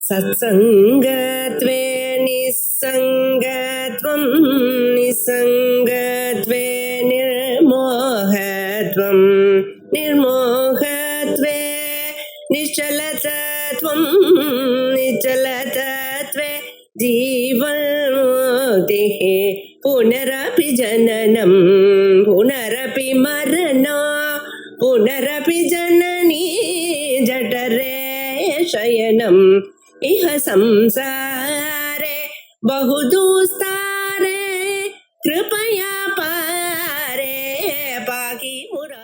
सत्संगत्वे निस्संगत्वं निस्संगत्वे निर्मोहत्वं निर्मोहत्वे निश्चलतत्वं निश्चलतत्वे जीवन्मुक्तिः पुनरपि जननं पुनरपि मरणं पुनरपि जननी जठरे शयनम् इह संसारे बहुदुस्तारे कृपया पारे पाहि मुरारे।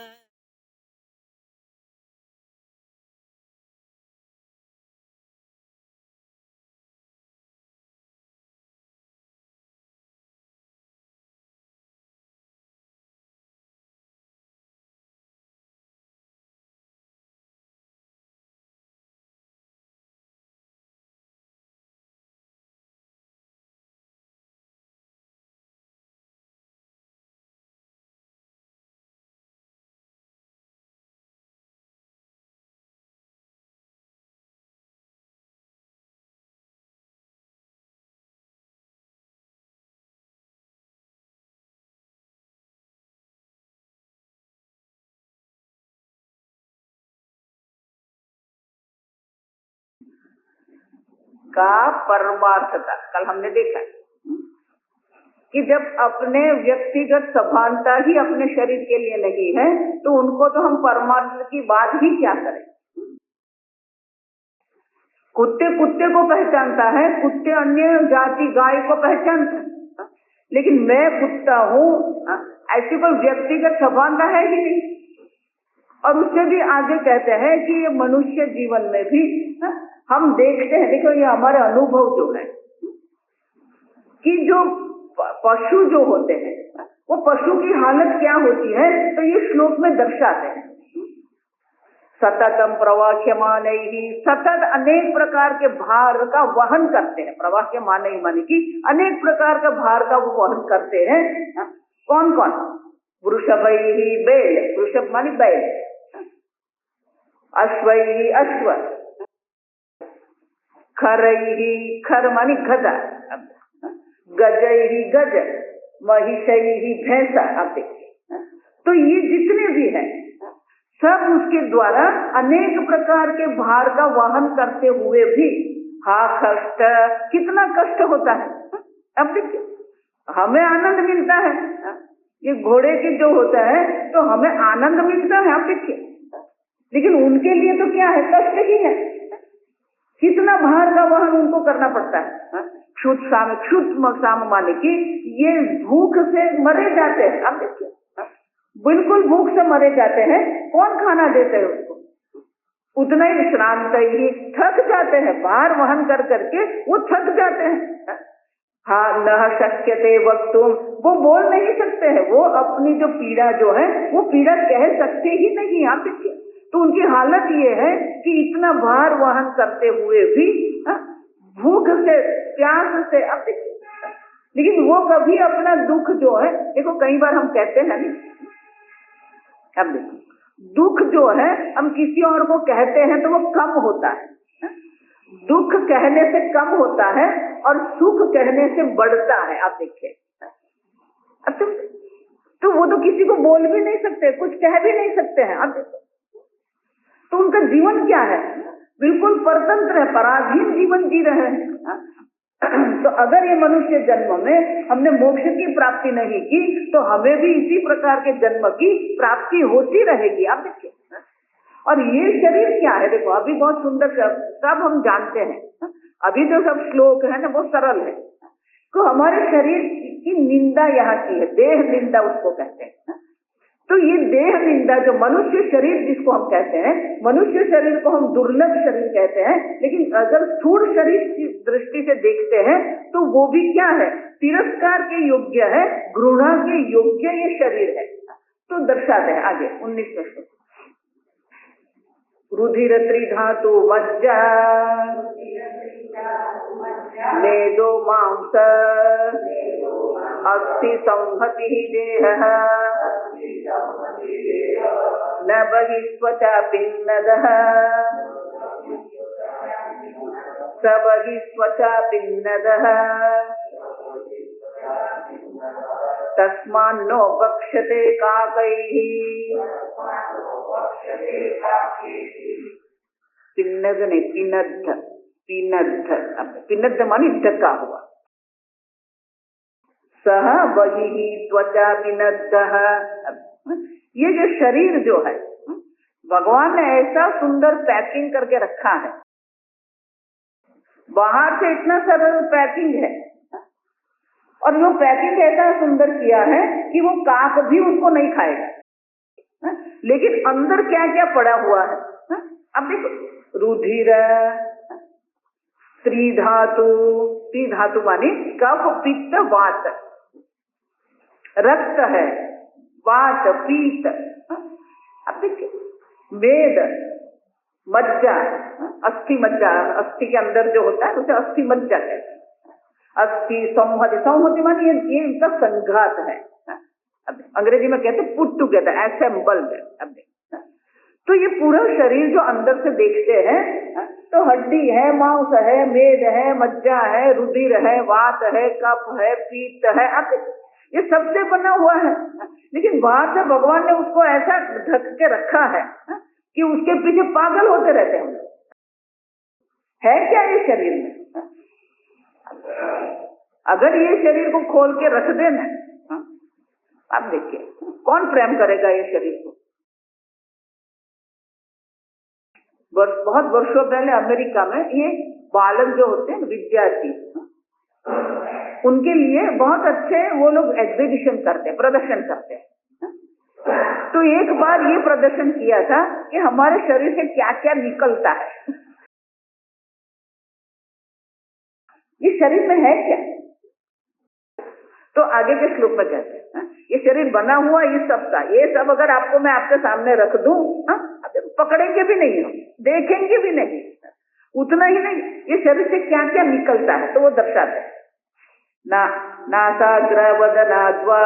का परमार्थता कल हमने देखा कि जब अपने व्यक्तिगत सभानता ही अपने शरीर के लिए नहीं है तो उनको तो हम परमार्थ की बात ही क्या करें। कुत्ते कुत्ते को पहचानता है, कुत्ते अन्य जाति गाय को पहचानता है, लेकिन मैं कुत्ता हूँ ऐसी कोई व्यक्तिगत सभानता है ही नहीं। और उससे भी आगे कहते हैं कि ये मनुष्य जीवन में भी हम देखते हैं, देखो ये हमारे अनुभव जो है कि जो पशु जो होते हैं वो पशु की हालत क्या होती है तो ये श्लोक में दर्शाते हैं। सततम प्रवाह्यमानैहि, सतत अनेक प्रकार के भार का वहन करते हैं। प्रवाह्यमानैहि माने कि अनेक प्रकार का भार का वो वहन करते हैं। कौन कौन? वृषभैहि, बैल, वृषभ माने बैल, अश्वैहि अश्व, खरैहि, खर माने गधा, गजैहि गज, महिषैहि भैंसा। आप देखिए तो ये जितने भी हैं सब उसके द्वारा अनेक प्रकार के भार का वहन करते हुए भी कष्ट, कितना कष्ट होता है। अब देखिए हमें आनंद मिलता है, ये घोड़े के जो होता है तो हमें आनंद मिलता है। आप देखिए लेकिन उनके लिए तो क्या है, कष्ट ही है। कितना भार का वहन उनको करना पड़ता है। क्षुत साम माने कि ये भूख से मरे जाते हैं। अब देखिए बिल्कुल भूख से मरे जाते हैं, कौन खाना देते हैं उसको? उतना ही श्रांत ही थक जाते हैं, भार वहन कर करके वो थक जाते हैं। हाँ न शक्यते वक्तुम, वो बोल नहीं सकते हैं, वो अपनी जो पीड़ा जो है वो पीड़ा कह सकते ही नहीं। आप देखिए तो उनकी हालत ये है कि इतना भार वहन करते हुए भी भूख से प्यास से। अब देखिए लेकिन वो कभी अपना दुख जो है, देखो कई बार हम कहते हैं नहीं, अब देखो दुख जो है हम किसी और को कहते हैं तो वो कम होता है, दुख कहने से कम होता है और सुख कहने से बढ़ता है। आप देखिए तो वो तो किसी को बोल भी नहीं सकते, कुछ कह भी नहीं सकते हैं। अब देखो तो उनका जीवन क्या है, बिल्कुल परतंत्र है, पराधीन जीवन जी रहे हैं। तो अगर ये मनुष्य जन्म में हमने मोक्ष की प्राप्ति नहीं की तो हमें भी इसी प्रकार के जन्म की प्राप्ति होती रहेगी। आप देखिए और ये शरीर क्या है, देखो अभी बहुत सुंदर सब हम जानते हैं, अभी जो सब श्लोक है ना वो सरल है। तो हमारे शरीर की निंदा यहाँ की है, देह निंदा उसको कहते हैं। तो ये देह निंदा जो मनुष्य शरीर जिसको हम कहते हैं, मनुष्य शरीर को हम दुर्लभ शरीर कहते हैं, लेकिन अगर स्थूल शरीर की दृष्टि से देखते हैं तो वो भी क्या है, तिरस्कार के योग्य है, घृणा के योग्य ये शरीर है। तो दर्शाते हैं आगे 19वें श्लोक, रुधिर त्रिधातु मज्जा मेदो मांस अस्थि संहति देह न बहिस्वचा पिन्नदः स बहि स्वचा पिन्नदः तस्मान्नो भक्ष्यते काकैः। पिन्नद नहीं पिनद्ध, पिनद्ध, पिनद्ध मानी ढका हुआ। सह बहिः त्वचा पिनद्दः, ये जो शरीर जो है भगवान ने ऐसा सुंदर पैकिंग करके रखा है, बाहर से इतना सरल पैकिंग है और वो पैकिंग ऐसा सुंदर किया है कि वो काक भी उसको नहीं खाएगा। लेकिन अंदर क्या क्या पड़ा हुआ है, अब देखो, रुधिर, त्रिधातु, त्रिधातु माने कफ पित्त वात, रक्त है, वात पीत, अब देखिए वेद, मज्जा, अस्थि मज्जा, अस्थि के अंदर जो होता है उसे अस्थि मज्जा कहते हैं। अस्थि, संहति, संहति मानी ये इनका संघात है। अब अंग्रेजी में कहते हैं पुट टुगेदर, असेंबल्ड। अब तो ये पूरा शरीर जो अंदर से देखते हैं तो हड्डी है, मांस है, मेद है, मज्जा है, रुधिर है, वात है, कफ है, पीत है, अब ये सबसे बना हुआ है। लेकिन बाहर से भगवान ने उसको ऐसा ढक के रखा है कि उसके पीछे पागल होते रहते हैं। है क्या ये शरीर में? अगर ये शरीर को खोल के रख देना, अब देखिए कौन प्रेम करेगा ये शरीर को। बहुत वर्षों पहले अमेरिका में ये बालक जो होते हैं विद्यार्थी, उनके लिए बहुत अच्छे वो लोग एग्जीबिशन करते हैं, प्रदर्शन करते हैं। तो एक बार ये प्रदर्शन किया था कि हमारे शरीर से क्या क्या निकलता है, ये शरीर में है क्या। तो आगे के श्लोक में कहते हैं ये शरीर बना हुआ ये सब का, ये सब अगर आपको मैं आपके सामने रख दूं, पकड़ेंगे भी नहीं, हम देखेंगे भी नहीं। उतना ही नहीं, ये शरीर से क्या क्या निकलता है तो वो दर्शाते हैं। नासाग्रवदनाद्वा,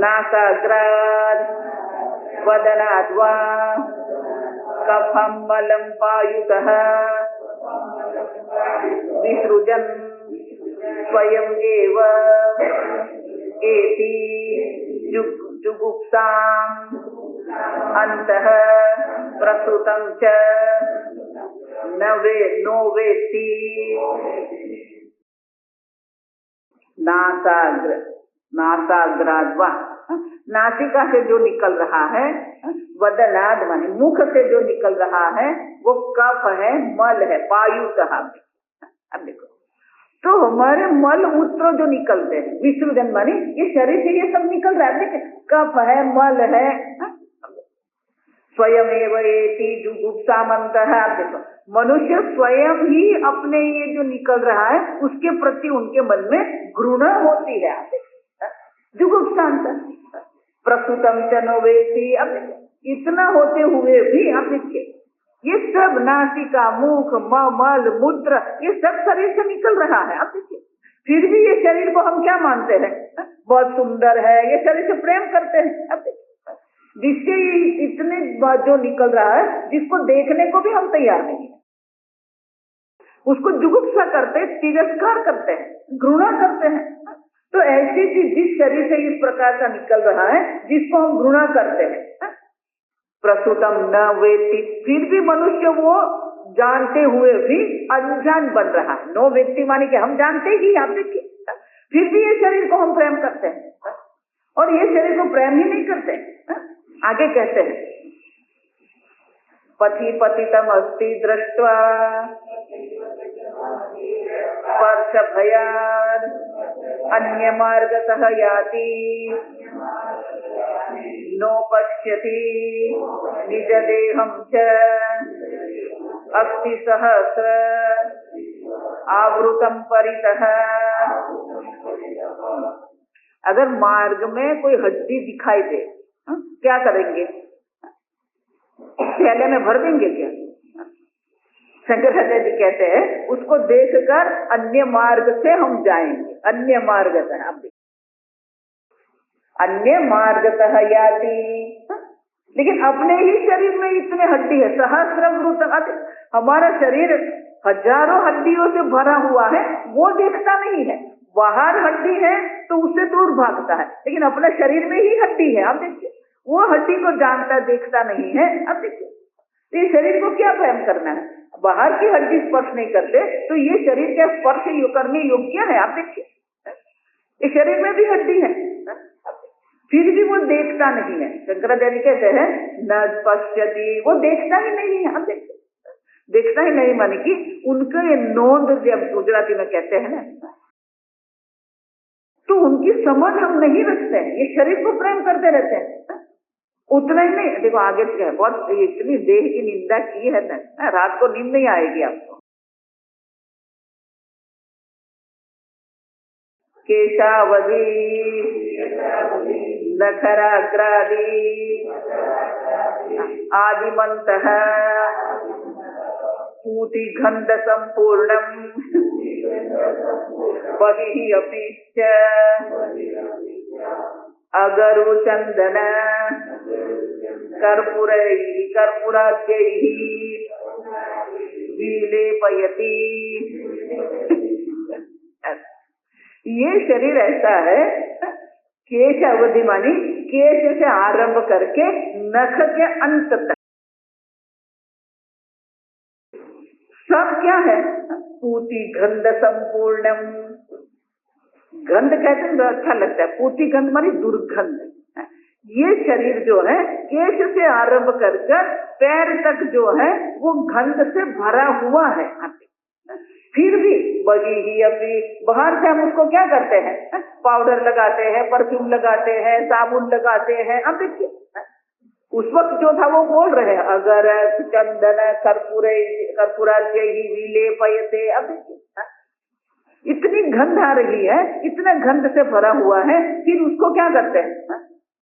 नासाग्राद वदनाद्वा कफं मलं पायुतः विसृजन् स्वयं एव एति जुगुप्साम् अन्तः प्रसृतं च नो वेत्ति। नासाग्र, नासाग्राद्वा, नासिका से जो निकल रहा है, वदनाद माने मुख से जो निकल रहा है वो कफ है, मल है, पायुतः। अब देखो तो हमारे मल मूत्र जो निकलते हैं, विसर्जन माने ये शरीर से ये सब निकल रहा है, कफ है, मल है, स्वयं एव एति जुगुप्सामन्तः। आप देखो मनुष्य स्वयं ही अपने ये जो निकल रहा है उसके प्रति उनके मन में घृणा होती है। आप देखो जुगुप्सांत प्रसुतम च नो वेत्ति। अब इतना होते हुए भी आप देखिए ये सब नासिका, मुख, मल, मूत्र ये सब शरीर से निकल रहा है। आप देखिए फिर भी ये शरीर को हम क्या मानते हैं, बहुत सुंदर है, ये शरीर से प्रेम करते हैं। अब देखिए जिससे इतने जो निकल रहा है जिसको देखने को भी हम तैयार नहीं है, उसको जुगुप्सा करते हैं, तिरस्कार करते हैं, घृणा करते हैं। तो ऐसी चीज जिस शरीर से इस प्रकार का निकल रहा है जिसको हम घृणा करते हैं, प्रसुतम न वेत्ति, फिर भी मनुष्य वो जानते हुए भी अनजान बन रहा है। नो वेत्ति माने कि हम जानते ही, आप देखिए फिर भी ये शरीर को हम प्रेम करते हैं और ये शरीर को प्रेम ही नहीं करते। आगे कहते हैं पथि पतितम अस्ति दृष्ट्वा स्पर्श भयाद अन्य मार्गतः याति नो पश्यति निज देहं च अस्ति सहस्र आवृतम परितः। अगर मार्ग में कोई हड्डी दिखाई दे क्या करेंगे, थैले में भर देंगे क्या? शंकराचार्य जी कहते हैं उसको देखकर अन्य मार्ग से हम जाएंगे, अन्य मार्ग से। आप अन्य मार्गतः याति, लेकिन अपने ही शरीर में इतने हड्डी है, सहस्रम, हमारा शरीर हजारों हड्डियों से भरा हुआ है, वो देखता नहीं है। बाहर हड्डी है तो उससे दूर भागता है, लेकिन अपने शरीर में ही हड्डी है। आप देखिए, वो हड्डी को जानता देखता नहीं है। अब देखिए, तो ये शरीर को क्या वहम करना है? बाहर की हड्डी स्पर्श नहीं करते तो ये शरीर क्या स्पर्श करने योग्य है? आप देखिए, इस शरीर में भी हड्डी है, फिर भी वो देखता नहीं है। शंकराचार्य कहते हैं न पश्यति, वो देखता ही नहीं है। आप देखिए, देखता ही नहीं माने कि उनका ये नोंद, जब गुजराती में कहते हैं ना, तो उनकी समझ हम नहीं रखते हैं। ये शरीर को प्रेम करते रहते हैं, उतना ही नहीं। देखो आगे क्या है, बहुत इतनी देह की निंदा की है ना, रात को नींद नहीं आएगी आपको। केशावधि नखराग्रादि आदिमन्तः पूति गंध संपूर्णम बहिः अपि च अगरु चंदन कर्पूराद्यैः विलेपयति। ये शरीर ऐसा है, केश अवधि मानी केश से आरंभ करके नख के अंत तक सब क्या है? पूति गंध संपूर्णम। गंध कहते हैं तो अच्छा लगता है, पूति गंध मानी दुर्गंध। ये शरीर जो है केश से आरंभ कर पैर तक जो है वो गंध से भरा हुआ है। फिर भी बगी ही अभी बाहर से हम उसको क्या करते हैं? पाउडर लगाते हैं, परफ्यूम लगाते हैं, साबुन लगाते हैं। अब देखिए, उस वक्त जो था वो बोल रहे हैं अगर चंदन कर्पूराद्य ही विलेपयते। अब देखिए, इतनी गंध आ रही है, इतना गंध से भरा हुआ है, फिर उसको क्या करते हैं?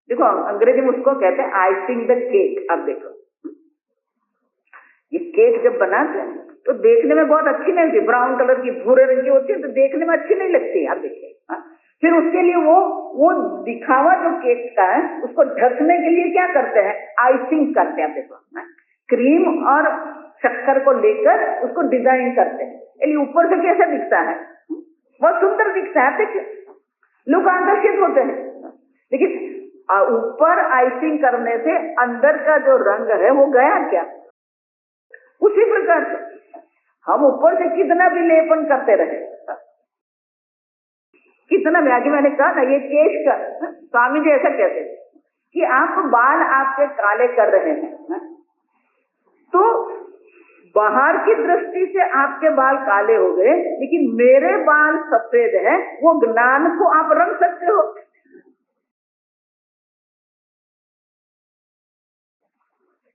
देखो अंग्रेजी में उसको कहते हैं आइसिंग द केक। अब देखो, ये केक जब बनाते हैं तो देखने में बहुत अच्छी नहीं होती, ब्राउन कलर की भूरे रंग की होती है, तो देखने में अच्छी नहीं लगती। आप देखिए, फिर उसके लिए वो दिखावा जो केक का है उसको ढकने के लिए क्या करते हैं? आइसिंग करते हैं। देखो, क्रीम और शक्कर को लेकर उसको डिजाइन करते हैं, इसलिए ऊपर से कैसा दिखता है? बहुत सुंदर दिखता है। देखिए, लोग आकर्षित होते हैं, लेकिन ऊपर आइसिंग करने से अंदर का जो रंग है वो गया क्या? उसी प्रकार से हम ऊपर से कितना भी लेपन करते रहे, कितना भी। आगे मैंने कहा ना, ये केश का स्वामी जी ऐसा कहते हैं कि आप बाल आपके काले कर रहे हैं तो बाहर की दृष्टि से आपके बाल काले हो गए, लेकिन मेरे बाल सफेद हैं, वो ज्ञान को आप रंग सकते हो।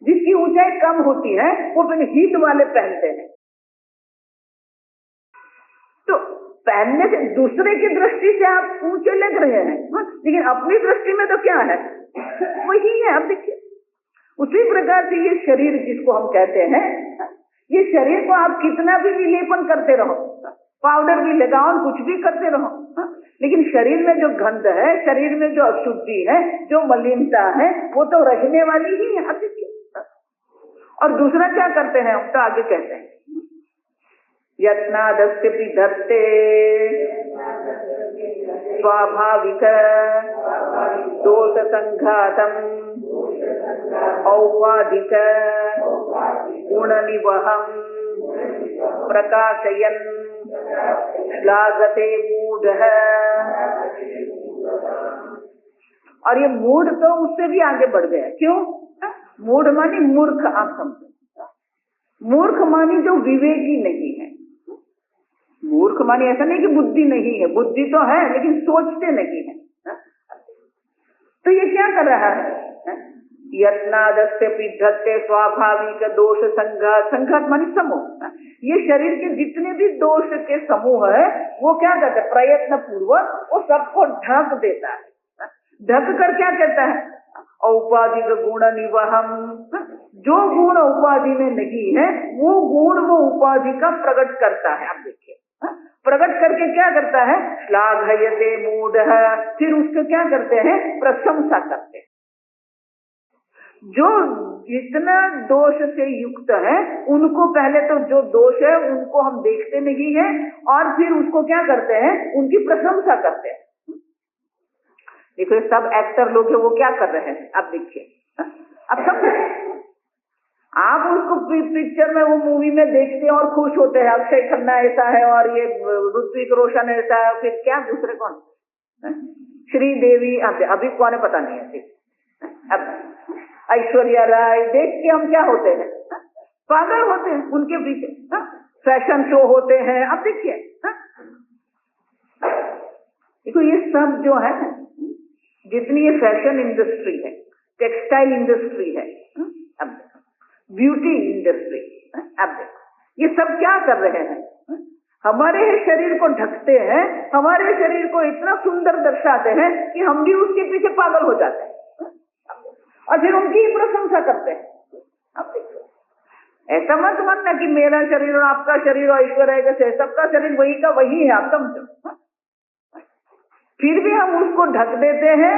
जिसकी ऊंचाई कम होती है वो फिर हीट वाले पहनते हैं, तो पहनने से दूसरे की दृष्टि से आप ऊंचे लग रहे हैं, लेकिन अपनी दृष्टि में तो क्या है? वही है। अब देखिए, उसी प्रकार से ये शरीर जिसको हम कहते हैं, ये शरीर को आप कितना भी विलेपन करते रहो, पाउडर भी लगाओ, कुछ भी करते रहो, लेकिन शरीर में जो गंध है, शरीर में जो अशुद्धि है, जो मलिनता है, वो तो रहने वाली ही है। अब देखिए, और दूसरा क्या करते हैं? हम तो आगे कहते हैं यत्नादस्य धत्ते स्वाभाविक दोष संघातम औपाधिक गुणनिवहम प्रकाशयन् श्लाघते मूढ़ः। और ये मूढ़ तो उससे भी आगे बढ़ गया। क्यों? मूढ़ मानी मूर्ख। आप समझो, मूर्ख मानी जो विवेकी नहीं है। मूर्ख मानी ऐसा नहीं कि बुद्धि नहीं है, बुद्धि तो है लेकिन सोचते नहीं है। तो ये क्या कर रहा है? यत्नादस्य पिधत्ते स्वाभाविक दोष संघात। संघात मानी समूह। ये शरीर के जितने भी दोष के समूह है वो क्या करते हैं? प्रयत्न पूर्वक वो सबको ढक देता है। ढक कर क्या कहता है? औपाधिक गुण निवहम। जो गुण उपाधि में नहीं है वो गुण वो उपाधि का प्रकट करता है। आप देखिए, प्रकट करके क्या करता है? श्लाघयते मूढ़ः। फिर उसको क्या करते हैं? प्रशंसा करते हैं। जो जितना दोष से युक्त है उनको पहले तो जो दोष है उनको हम देखते नहीं है और फिर उसको क्या करते हैं, उनकी प्रशंसा करते हैं। देखो ये सब एक्टर लोग है वो क्या कर रहे हैं, अब देखिए, अब समझे, आप उसको पिक्चर में वो मूवी में देखते हैं और खुश होते हैं, अक्षय खन्ना ऐसा है और ये ऋत्विक रोशन ऐसा है, फिर क्या दूसरे कौन, श्रीदेवी अभी कौन है पता नहीं है, अब ऐश्वर्या राय देख के हम क्या होते हैं, पागल होते हैं उनके पीछे, फैशन शो होते हैं। अब देखिए देखो ये सब जो है, जितनी ये फैशन इंडस्ट्री है, टेक्सटाइल इंडस्ट्री है, अब ब्यूटी इंडस्ट्री, अब देखो ये सब क्या कर रहे हैं, हमारे शरीर को ढकते हैं, हमारे शरीर को इतना सुंदर दर्शाते हैं कि हम भी उसके पीछे पागल हो जाते हैं और फिर उनकी ही प्रशंसा करते हैं। अब देखो ऐसा मत मानना कि मेरा शरीर और आपका शरीर और ऐश्वर्या का सबका शरीर वही का वही है, आप समझो। फिर भी हम उसको ढक देते हैं,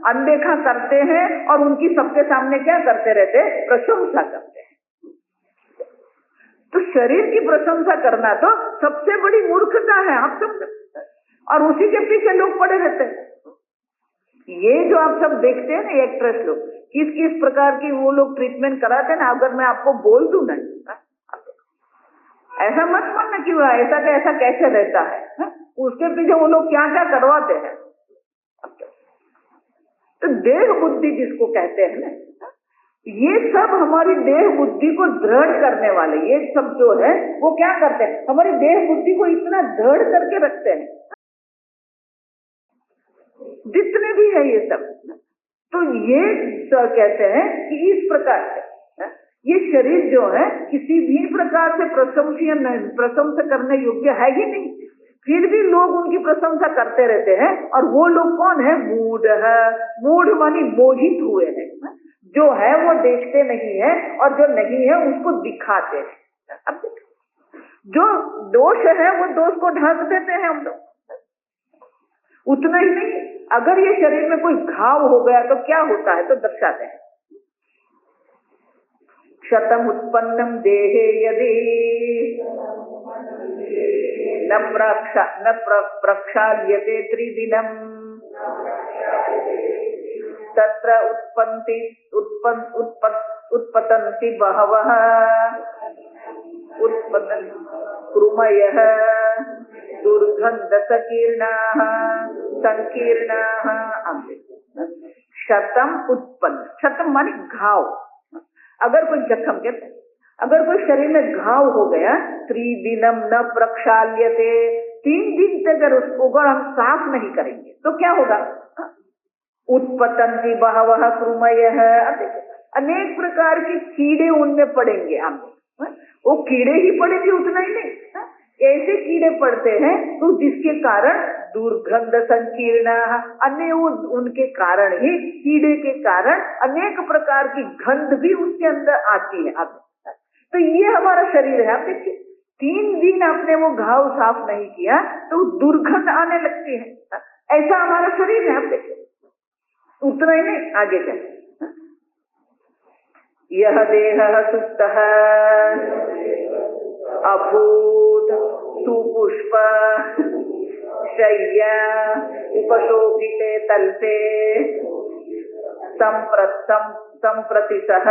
अनदेखा करते हैं और उनकी सबके सामने क्या करते रहते हैं, प्रशंसा करते हैं। तो शरीर की प्रशंसा करना तो सबसे बड़ी मूर्खता है, आप समझो, और उसी के पीछे लोग पड़े रहते हैं। ये जो आप सब देखते हैं ना एक्ट्रेस लोग, किस किस प्रकार की वो लोग ट्रीटमेंट कराते हैं ना, अगर मैं आपको बोल दूं ना, ऐसा मत मानना कि ऐसा कैसे रहता है, उसके पीछे वो लोग क्या क्या करवाते हैं। तो देह बुद्धि जिसको कहते हैं ना, ये सब हमारी देह बुद्धि को दृढ़ करने वाले, ये सब जो है वो क्या करते हैं, हमारी देह बुद्धि को इतना दृढ़ करके रखते हैं, जितने भी है ये सब। तो ये कहते हैं कि इस प्रकार से ये शरीर जो है किसी भी प्रकार से प्रशंसा करने योग्य है ही नहीं, फिर भी लोग उनकी प्रशंसा करते रहते हैं। और वो लोग कौन है, मूढ़ है, मूढ़ मानी मोहित हुए हैं, जो है वो देखते नहीं है और जो नहीं है उसको दिखाते हैं। अब जो दोष है वो दोष को ढक देते हैं हम लोग। उतना ही नहीं, अगर ये शरीर में कोई घाव हो गया तो क्या होता है, तो दर्शाते हैं, क्षतम उत्पन्नम देहे यदि न प्रक्षाल्यते त्रिदिनम तत्र उत्पतन्ति बहवः कृमयः दुर्गन्धसकीर्णाः संकीर्णाः। क्षतम उत्पन्न, क्षतम माने घाव, अगर कोई जख्म के, अगर कोई शरीर में घाव हो गया, त्रिदिनम न प्रक्षाल्यते, 3 दिन तक अगर उसको अगर हम साफ नहीं करेंगे तो क्या होगा, उत्पतन्ति बहवः कृमयः, अनेक प्रकार के कीड़े उनमें पड़ेंगे। हम वो कीड़े ही पड़ेंगे, उतना ही नहीं, ऐसे कीड़े पड़ते हैं तो जिसके कारण दुर्गंध संकीर्ण, अन्य उनके कारण ही, कीड़े के कारण अनेक प्रकार की गंध भी उसके अंदर आती है। अब तो ये हमारा शरीर है। आप देखिए 3 दिन आपने वो घाव साफ नहीं किया तो दुर्गंध आने लगती है, ऐसा हमारा शरीर है। आप देखिए उतना ही नहीं, आगे चल, यह देह सुप्तः अभूत सुपुष्प शय्या उपशोभिते तल्पे संप्रतिशः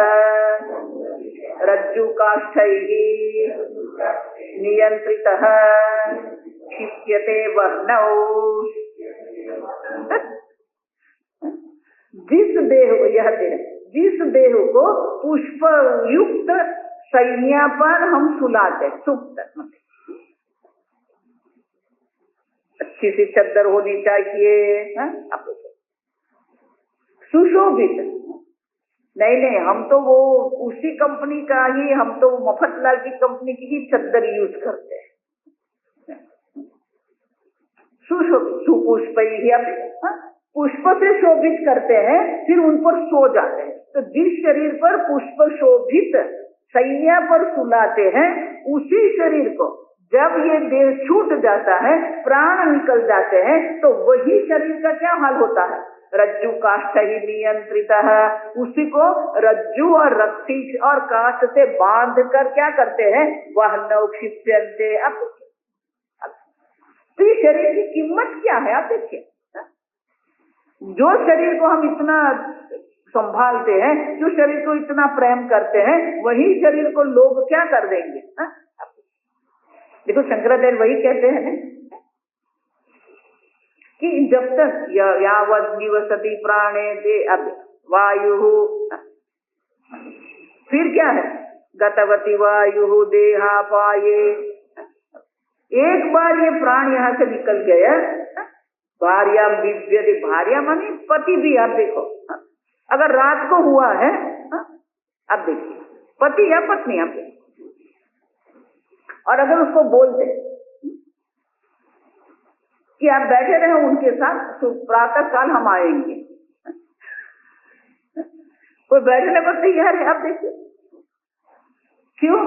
रज्जुकाष्ठैः नियंत्रितः क्षिप्यते वह्नौ। जिस देह को पुष्प युक्त शैया पर हम सुलाते, सुप्त, अच्छी सी चद्दर होनी चाहिए, सुशोभित, नहीं हम तो वो उसी कंपनी का ही, हम तो मफतलाल की कंपनी की ही चद्दर यूज करते हैं। सुपुष्प ही पुष्प से शोभित करते हैं, फिर उन पर सो जाते हैं। तो जिस शरीर पर पुष्प शोभित शैया पर सुलाते हैं, उसी शरीर को जब ये देह छूट जाता है, प्राण निकल जाते हैं, तो वही शरीर का क्या हाल होता है, रज्जु काष्ठ ही नियंत्रित है, उसी को रज्जु और रस्सी और काष्ठ से बांध कर क्या करते हैं, वह नौक्षिप्यन्ते। अब तो ये शरीर की कीमत क्या है आप देखिए। जो शरीर को हम इतना संभालते हैं, जो शरीर को इतना प्रेम करते हैं, वही शरीर को लोग क्या कर देंगे। देखो शंकराचार्य वही कहते हैं कि जब तक यावत् निवसति प्राणे दे अब वायु, फिर क्या है, गतवती वायु देहापाये, एक बार ये प्राण यहाँ से निकल गया, भार्या विव्यति, भार्या मानी पति भी। आप देखो अगर रात को हुआ है, अब देखिए पति या पत्नी, आप देखिए, और अगर उसको बोल दे कि आप बैठे रहे उनके साथ, प्रातः काल हम आएंगे, कोई बैठने को तैयार है। आप देखिए क्यों,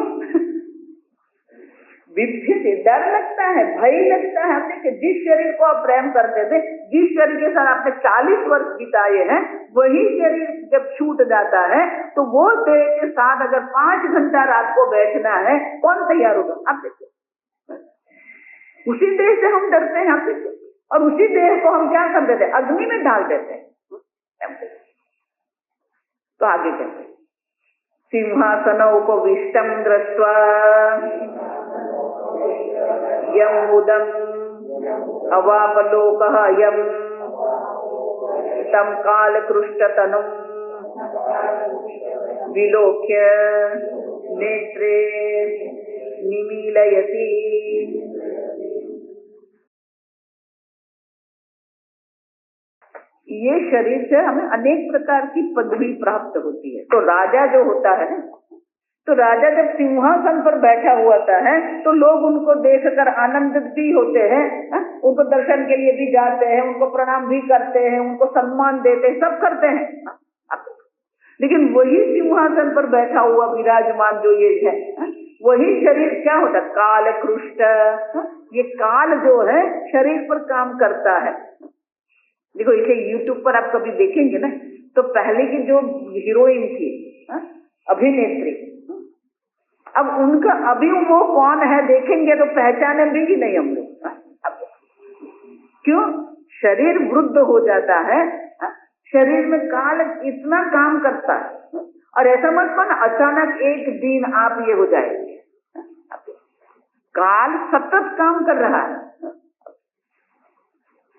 विभ्यति, डर लगता है, भय लगता है। आप देखिए जिस शरीर को आप प्रेम करते थे, जिस शरीर के साथ आपने 40 वर्ष बिताए हैं, वही शरीर जब छूट जाता है तो वो देह के साथ अगर 5 घंटा रात को बैठना है, कौन तैयार होगा। आप देखिए उसी देह से हम डरते हैं। आप देखिए, और उसी देह को हम क्या कर देते हैं, अग्नि में डाल देते हैं। तो आगे कहते हैं, सिंहासनोपविष्टं दृष्ट्वा यम उदम अवापलोकः यम तम कालकृष्टतनुं विलोक्य नेत्रे निमीलयति। ये शरीर से हमें अनेक प्रकार की पदवी प्राप्त होती है। तो राजा जो होता है, तो राजा जब सिंहासन पर बैठा हुआ है तो लोग उनको देखकर आनंदित भी होते हैं, उनको दर्शन के लिए भी जाते हैं, उनको प्रणाम भी करते हैं, उनको सम्मान देते हैं, सब करते हैं। लेकिन वही सिंहासन पर बैठा हुआ विराजमान जो ये है, वही शरीर क्या होता है, कालकृष्ट। ये काल जो है शरीर पर काम करता है। देखो इसे YouTube पर आप कभी देखेंगे ना, तो पहले की जो हीरोइन थी, अभिनेत्री, अब उनका अभी वो कौन है देखेंगे तो पहचाने भी नहीं हम लोग। क्यों, शरीर वृद्ध हो जाता है, शरीर में काल इतना काम करता है। और ऐसा मत मानो अचानक एक दिन आप ये हो जाएंगे, काल सतत काम कर रहा है।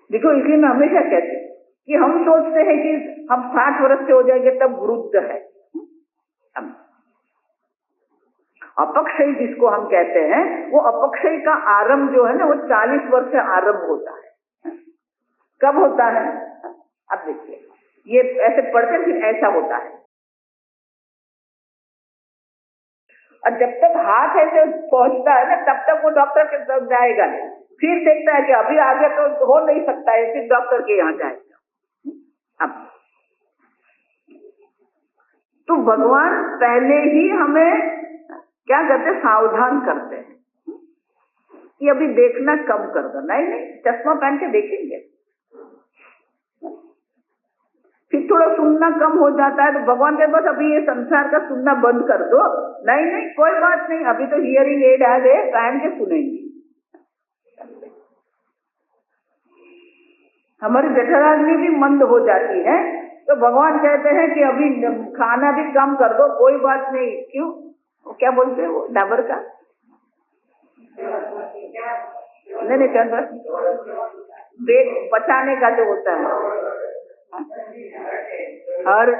देखो इसलिए मैं हमेशा कहती हूँ कि हम सोचते हैं कि हम 60 वर्ष के हो जाएंगे तब वृद्ध है। अपक्षय जिसको हम कहते हैं, वो अपक्षय का आरंभ जो है ना, वो 40 वर्ष से आरंभ होता है। कब होता है, अब देखिए ये ऐसे पढ़ते फिर ऐसा होता है। और जब तक हाथ ऐसे पहुंचता है ना, तब तक वो डॉक्टर के पास जाएगा नहीं, फिर देखता है कि अभी आगे तो हो नहीं सकता है, फिर डॉक्टर के यहाँ जाएगा। अब तो भगवान पहले ही हमें क्या करते, सावधान करते हैं कि अभी देखना कम कर दो। नहीं, चश्मा पहन के देखेंगे, फिर थोड़ा सुनना कम हो जाता है तो भगवान के पास अभी ये संसार का सुनना बंद कर दो। नहीं, कोई बात नहीं, अभी तो हियरिंग एड आ गए, पहन के सुनेंगे। हमारी जठराग्नि भी मंद हो जाती है तो भगवान कहते हैं कि अभी खाना भी कम कर दो, कोई बात नहीं। क्यों, वो क्या बोलते हैं, वो डाबर का नहीं चंद्र, पेट पचाने का जो होता है, और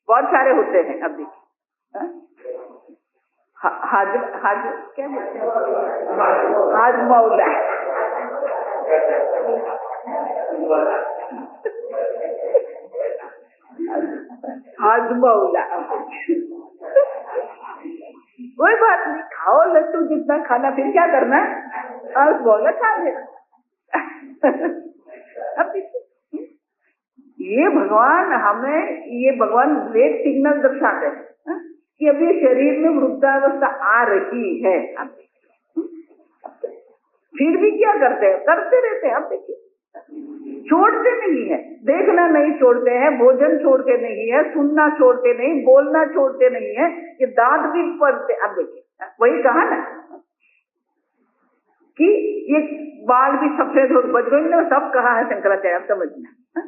बहुत सारे होते हैं। अब देखिए हाज क्या बोलते हैं, हाजमौला, हाजमौला। कोई बात नहीं, खाओ लड्डू जितना खाना, फिर क्या करना, हाजमौला खा लेना। अब ये भगवान हमें, ये भगवान रेड सिग्नल दर्शाते हैं कि अभी शरीर में वृद्धावस्था आ रही है। फिर भी क्या करते हैं, करते रहते हैं। अब देखिए छोड़ते नहीं है, देखना नहीं छोड़ते हैं, भोजन छोड़ते नहीं है, सुनना छोड़ते नहीं, बोलना छोड़ते नहीं है, ये दांत भी पड़ते। अब देखिए वही कहा ना कि ये बाल भी सफेद हो, बजरंग ने सब कहा है शंकराचार्य, आप समझना।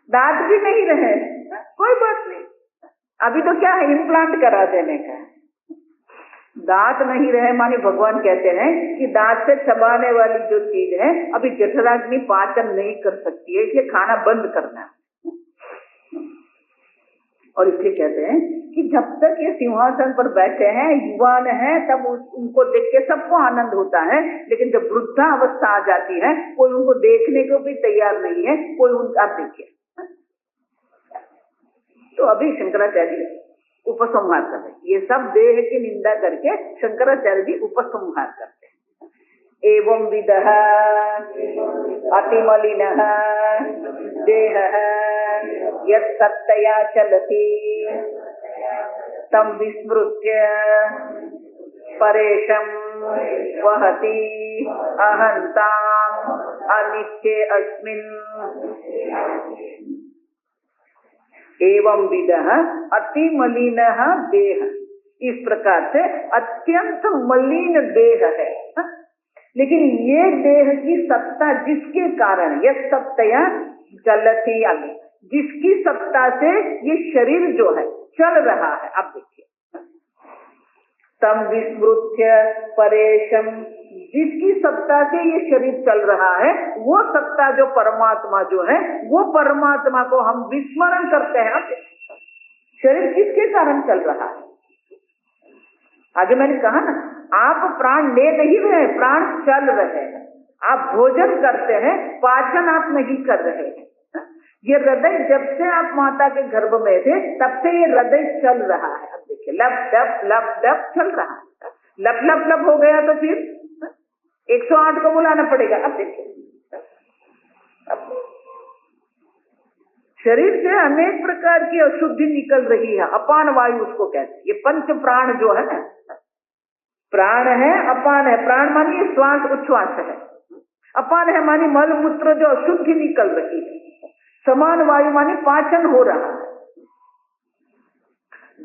दांत भी नहीं रहे, कोई बात नहीं, अभी तो क्या है इम्प्लांट करा देने का। दांत नहीं रहे माने भगवान कहते हैं कि दांत से चबाने वाली जो चीज है अभी जठराग्नि पाचन नहीं कर सकती है, इसलिए खाना बंद करना है। और इसलिए कहते हैं कि जब तक ये सिंहासन पर बैठे हैं, युवान हैं, तब उनको देख के सबको आनंद होता है, लेकिन जब वृद्धावस्था आ जाती है कोई उनको देखने को भी तैयार नहीं है, कोई उनका देखिए। तो अभी शंकराचार्य उपसंहार कर रहे, ये सब देह की निंदा करके शंकराचार्य जी उपसंहार करते हैं। एवं विदः अतिमलिनः देहः यत्सत्तया चलति तं विस्मृत्य परेशं वहति अहंताम् अनित्ये अस्मिन्। एवं विदः अति मलिनः देह, इस प्रकार से अत्यंत मलिन देह है, लेकिन ये देह की सत्ता जिसके कारण, यह सत्तया चलती आगे, जिसकी सत्ता से ये शरीर जो है चल रहा है। अब देखिए तम विस्मृत्य परेशम, जिसकी सत्ता से ये शरीर चल रहा है, वो सत्ता जो परमात्मा जो है, वो परमात्मा को हम विस्मरण करते हैं। अब शरीर किसके कारण चल रहा है? आगे मैंने कहा ना, आप प्राण ले नहीं रहे, प्राण चल रहे हैं। आप भोजन करते हैं, पाचन आप नहीं कर रहे हैं। ये हृदय जब से आप माता के गर्भ में थे तब से ये हृदय चल रहा है। अब देखिए लब डब चल रहा है, लब हो गया तो फिर 108 को बुलाना पड़ेगा। अब देखिए शरीर से अनेक प्रकार की अशुद्धि निकल रही है, अपान वायु उसको कहते हैं। ये पंच प्राण जो है ना, प्राण है, अपान है। प्राण मानी श्वास उच्छ्वास है, अपान है मानी मल मूत्र जो अशुद्धि निकल रही है, समान वायु मानी पाचन हो रहा है,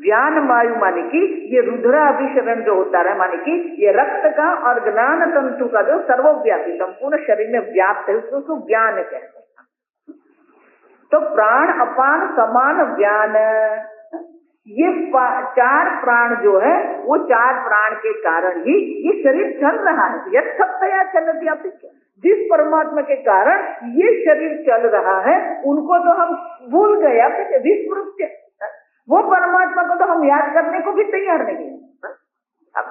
ज्ञान वायु माने कि ये रुद्राभिसरण जो होता है, माने कि ये रक्त का और ज्ञान तंतु का जो सर्वव्यापी संपूर्ण शरीर में व्याप्त है, उसको ज्ञान कहते हैं। तो प्राण अपान समान ज्ञान, ये चार प्राण जो है वो चार प्राण के कारण ही ये शरीर चल रहा है। यह सत्तया चलती, आप जिस परमात्मा के कारण ये शरीर चल रहा है उनको तो हम भूल गए। आप विस्मृत्य, वो परमात्मा को तो हम याद करने को भी तैयार नहीं है। अब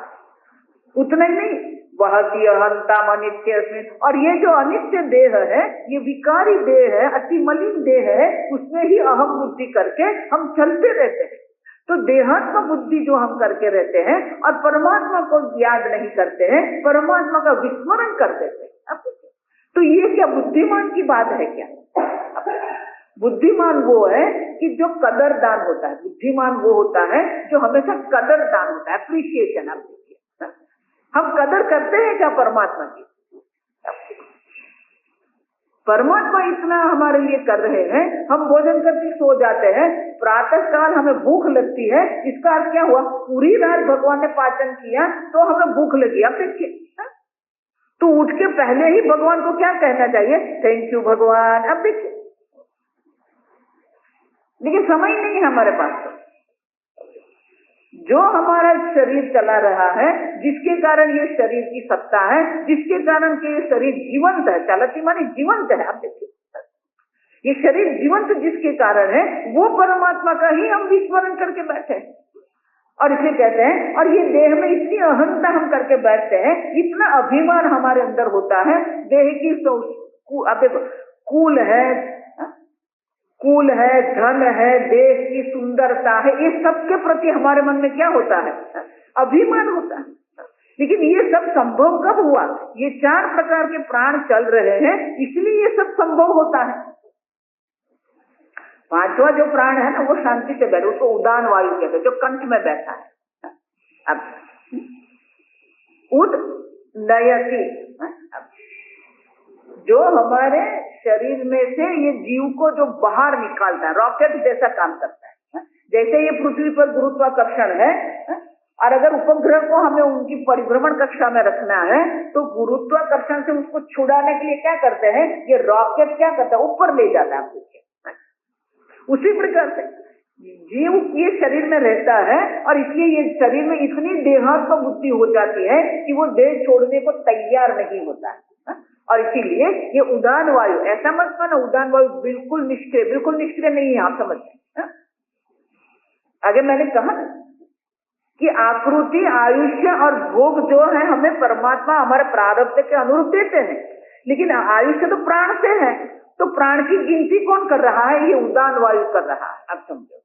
उतना ही नहीं, वहति अहंताम् अनित्ये अस्मिन्, और ये जो अनित्य देह है, ये विकारी देह है, अति मलिन देह है, उसमें ही अहम बुद्धि करके हम चलते रहते हैं। तो देहात्म बुद्धि जो हम करके रहते हैं और परमात्मा को याद नहीं करते हैं, परमात्मा का विस्मरण कर देते हैं। तो ये क्या बुद्धिमान की बात है क्या? बुद्धिमान वो है कि जो कदरदान होता है, बुद्धिमान वो होता है जो हमेशा कदरदान होता है, अप्रिसिएशन। आप देखिए हम कदर करते हैं क्या परमात्मा की? परमात्मा इतना हमारे लिए कर रहे हैं, हम भोजन करके सो जाते हैं, प्रातः काल हमें भूख लगती है, इसका अर्थ क्या हुआ? पूरी रात भगवान ने पाचन किया तो हमें भूख लगी। अब देखिए, तो उठ के पहले ही भगवान को क्या कहना चाहिए? थैंक यू भगवान। अब देखिए, लेकिन समय नहीं है हमारे पास। जो हमारा शरीर चला रहा है, जिसके कारण ये शरीर की सत्ता है, जिसके कारण के ये शरीर जीवंत है, चलती मानी जीवंत है। आप देखिए, ये शरीर जीवंत जिसके कारण है, वो परमात्मा का ही हम विस्मरण करके बैठे हैं। और इसलिए कहते हैं, और ये देह में इतनी अहंता हम करके बैठते हैं, इतना अभिमान हमारे अंदर होता है, देह की कुल है, धन है, देश की सुंदरता है, ये सब के प्रति हमारे मन में क्या होता है? अभिमान होता है। लेकिन ये सब संभव कब हुआ? ये चार प्रकार के प्राण चल रहे हैं, इसलिए ये सब संभव होता है। पांचवा जो प्राण है ना, वो शांति से बैठे, उसको उदान वायु कहते हैं, जो कंठ में बैठा है। अब उद नयति, जो हमारे शरीर में से ये जीव को जो बाहर निकालता है, रॉकेट जैसा काम करता है। जैसे ये पृथ्वी पर गुरुत्वाकर्षण है, और अगर उपग्रह को हमें उनकी परिभ्रमण कक्षा में रखना है तो गुरुत्वाकर्षण से उसको छुड़ाने के लिए क्या करते हैं, ये रॉकेट क्या करता है, ऊपर ले जाता है। आप देखिए उसी प्रकार से जीव ये शरीर में रहता है और इसलिए ये शरीर में इतनी देहात्म बुद्धि हो जाती है कि वो देह छोड़ने को तैयार नहीं होता है। और इसीलिए ये उदान वायु, ऐसा मत मानो उदान वायु बिल्कुल निष्क्रिय नहीं है। आप समझते हैं? आगे मैंने कहा कि आकृति, आयुष्य और भोग जो है हमें परमात्मा हमारे प्रारब्ध के अनुरूप देते हैं, लेकिन आयुष्य तो प्राण से है, तो प्राण की गिनती कौन कर रहा है, ये उदान वायु कर रहा है। आप समझो,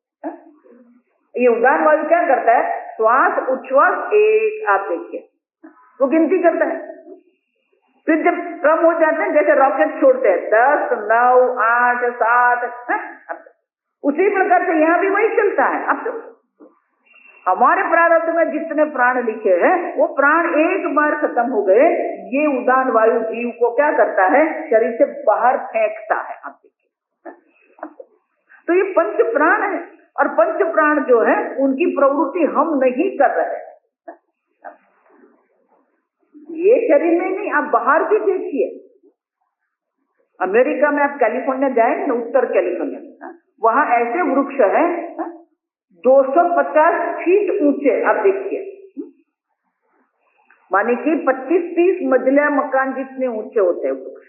ये उदान वायु क्या करता है, श्वास उच्छ्वास एक, आप देखिए वो गिनती करता है। फिर जब कम हो जाते हैं, जैसे रॉकेट छोड़ते हैं 10, 9, 8, 7, उसी प्रकार से यहाँ भी वही चलता है। अब तो हमारे प्रारब्ध में जितने प्राण लिखे हैं वो प्राण एक बार खत्म हो गए, ये उदान वायु जीव को क्या करता है, शरीर से बाहर फेंकता है। आप देखिए, तो ये पंच प्राण है और पंच प्राण जो है उनकी प्रवृत्ति हम नहीं कर रहे हैं। ये शरीर में नहीं, आप बाहर भी देखिए, अमेरिका में आप कैलिफोर्निया जाएंगे ना, उत्तर कैलिफोर्निया, वहां ऐसे वृक्ष है 250 फीट ऊंचे। आप देखिए, माने कि 25-30 मंजिला मकान जितने ऊंचे होते हैं वृक्ष,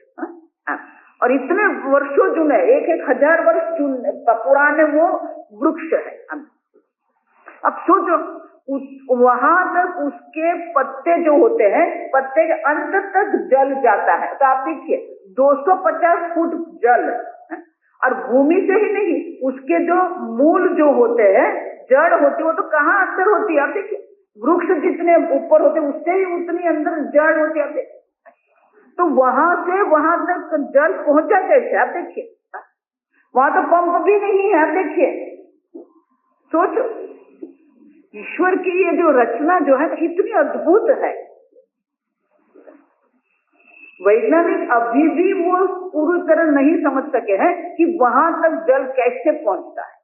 और इतने वर्षों जुने, 1,000 वर्ष पुराने वो वृक्ष है। अब सोचो, वहां तक उसके पत्ते जो होते हैं, पत्ते के अंत तक जल जाता है। तो आप देखिए 250 फुट जल, और भूमि से ही नहीं, उसके जो मूल जो होते हैं, जड़ होती है, वो तो कहाँ अंदर होती है। आप देखिए, वृक्ष जितने ऊपर होते हैं उससे ही उतनी अंदर जड़ होती है। तो वहां से वहां तक जल पहुंचा कैसे? आप देखिए, वहां तो पंप भी नहीं है। आप देखिए, सोचो, ईश्वर की ये जो रचना जो है इतनी अद्भुत है। वैज्ञानिक अभी भी वो पूरी तरह नहीं समझ सके हैं कि वहां तक जल कैसे पहुंचता है।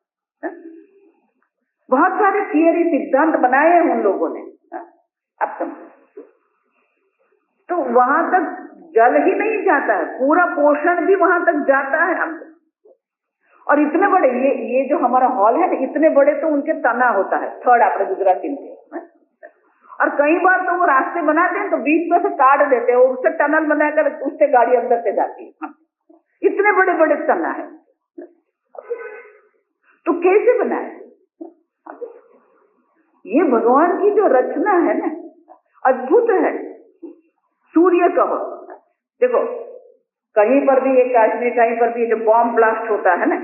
बहुत सारे थियरी, सिद्धांत बनाए हैं उन लोगों ने। अब समझो, तो वहां तक जल ही नहीं जाता है, पूरा पोषण भी वहां तक जाता है हमको। और इतने बड़े ये जो हमारा हॉल है ना, इतने बड़े तो उनके तना होता है, थर्ड आपने गुजराती में। और कई बार तो वो रास्ते बनाते हैं तो बीच में से काट देते हैं और उससे टनल बनाकर उससे गाड़ी अंदर से जाती है। इतने बड़े बड़े तना है, तो कैसे बनाए? ये भगवान की जो रचना है ना, अद्भुत है। सूर्य कहो, देखो कहीं पर भी एक काश्मीर, कहीं पर भी जो बॉम्ब ब्लास्ट होता है ना,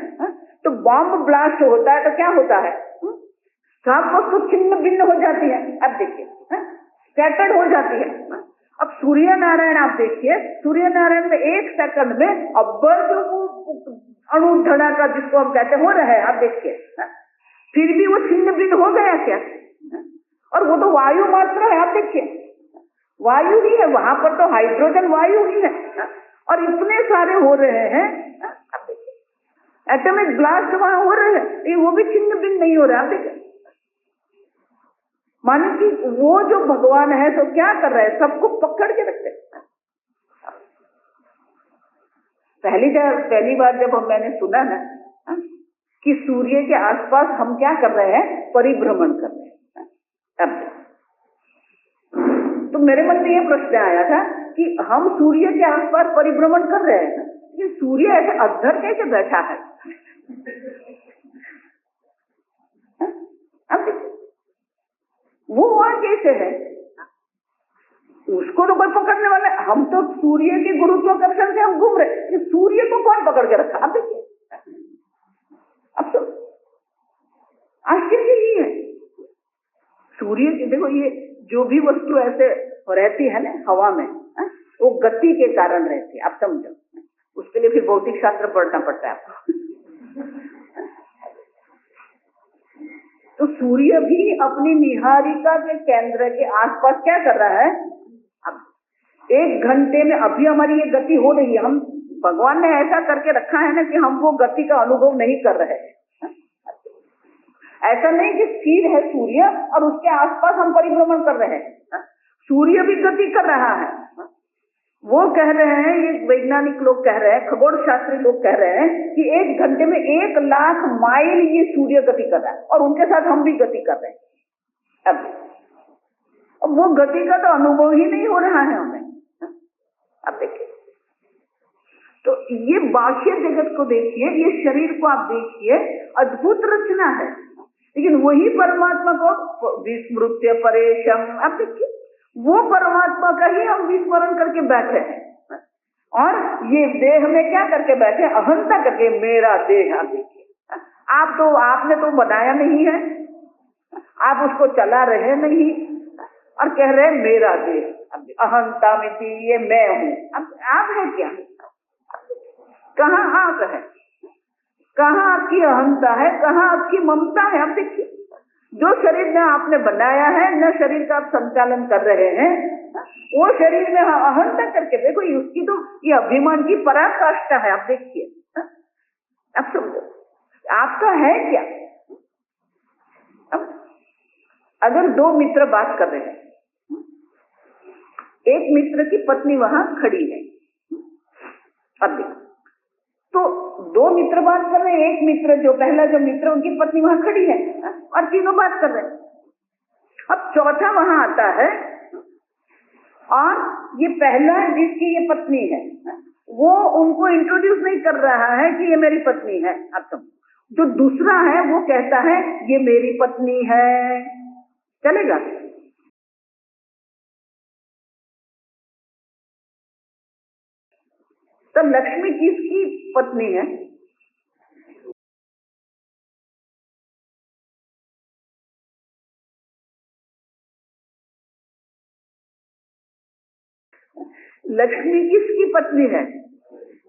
तो बॉम्ब ब्लास्ट होता है तो क्या होता है, सब वस्तु छिन्न भिन्न हो जाती है। अब देखिए, स्कैटर्ड हो जाती है। अब सूर्य नारायण आप देखिए, सूर्य नारायण में 1 सेकंड में अब्बल जो वो अणु धड़ाका जिसको हम कहते हो रहे हैं, आप देखिए, फिर भी वो छिन्न भिन्न हो गया क्या? और वो तो वायु मात्र है। आप देखिए, वायु ही है, वहां पर तो हाइड्रोजन वायु ही है, और इतने सारे हो रहे हैं। आप देखिए, एटॉमिक ब्लास्ट वहां हो रहे हैं, वो भी छिन्न भिन्न नहीं हो रहा। आप देखिए, माने कि वो जो भगवान है तो क्या कर रहे हैं, सबको पकड़ के रखते हैं। पहली बार जब मैंने सुना ना कि सूर्य के आसपास हम क्या कर रहे हैं, परिभ्रमण कर रहे हैं, अब तो मेरे मन में ये प्रश्न आया था कि हम सूर्य के आसपास परिभ्रमण कर रहे हैं, ये सूर्य ऐसे अधर कैसे बैठा है? अब वो वहां कैसे है? उसको तो कोई पकड़ने वाला, हम तो सूर्य के गुरुत्वाकर्षण से हम घूम रहे, ये सूर्य को कौन पकड़ के रखा? अब देखिए, अब तो आश्चर्य ही है। सूर्य की देखो, ये जो भी वस्तु ऐसे रहती है ना हवा में, वो गति के कारण रहती है। आप समझो, उसके लिए फिर भौतिक शास्त्र पढ़ना पड़ता है आपको। तो सूर्य भी अपनी निहारिका के केंद्र के आसपास क्या कर रहा है? अब 1 घंटे में अभी हमारी ये गति हो रही है, हम भगवान ने ऐसा करके रखा है ना कि हम वो गति का अनुभव नहीं कर रहे हैं। ऐसा नहीं कि स्थिर है सूर्य और उसके आसपास हम परिभ्रमण कर रहे हैं, सूर्य भी गति कर रहा है। वो कह रहे हैं, ये वैज्ञानिक लोग कह रहे हैं, खगोल शास्त्री लोग कह रहे हैं कि 1 घंटे में 1 लाख माइल ये सूर्य गति कर रहा है और उनके साथ हम भी गति कर रहे हैं। अब वो गति का तो अनुभव ही नहीं हो रहा है हमें। अब देखिए, तो ये बाह्य जगत को देखिए, ये शरीर को आप देखिए, अद्भुत रचना है, लेकिन वही परमात्मा को विस्मृत्य परेशम, अब देखिए वो परमात्मा का ही हम विस्मरण करके बैठे हैं और ये देह में क्या करके बैठे, अहंता करके, मेरा देह। आप देखिए, आपने तो बनाया नहीं है, आप उसको चला रहे नहीं और कह रहे मेरा देह, अहंता मिति, ये मैं हूं। अब आप है क्या? कहाँ आप है? कहाँ आपकी अहंता है? कहाँ आपकी ममता है? आप देखिए, जो शरीर न आपने बनाया है, न शरीर का आप संचालन कर रहे हैं, वो शरीर में अहंता करके देखो, उसकी तो ये अभिमान की पराकाष्ठा है। आप देखिए, आप समझो, आपका है क्या? अब अगर 2 मित्र बात कर रहे हैं, एक मित्र की पत्नी वहां खड़ी है, अब देखो, तो 2 मित्र बात कर रहे हैं, एक मित्र जो पहला जो मित्र, उनकी पत्नी वहां खड़ी है और तीनों बात कर रहे हैं। अब चौथा वहां आता है और ये पहला जिसकी ये पत्नी है, वो उनको इंट्रोड्यूस नहीं कर रहा है कि ये मेरी पत्नी है। अब तुम जो दूसरा है वो कहता है ये मेरी पत्नी है, चलेगा? तो लक्ष्मी किसकी पत्नी है? लक्ष्मी किसकी पत्नी है?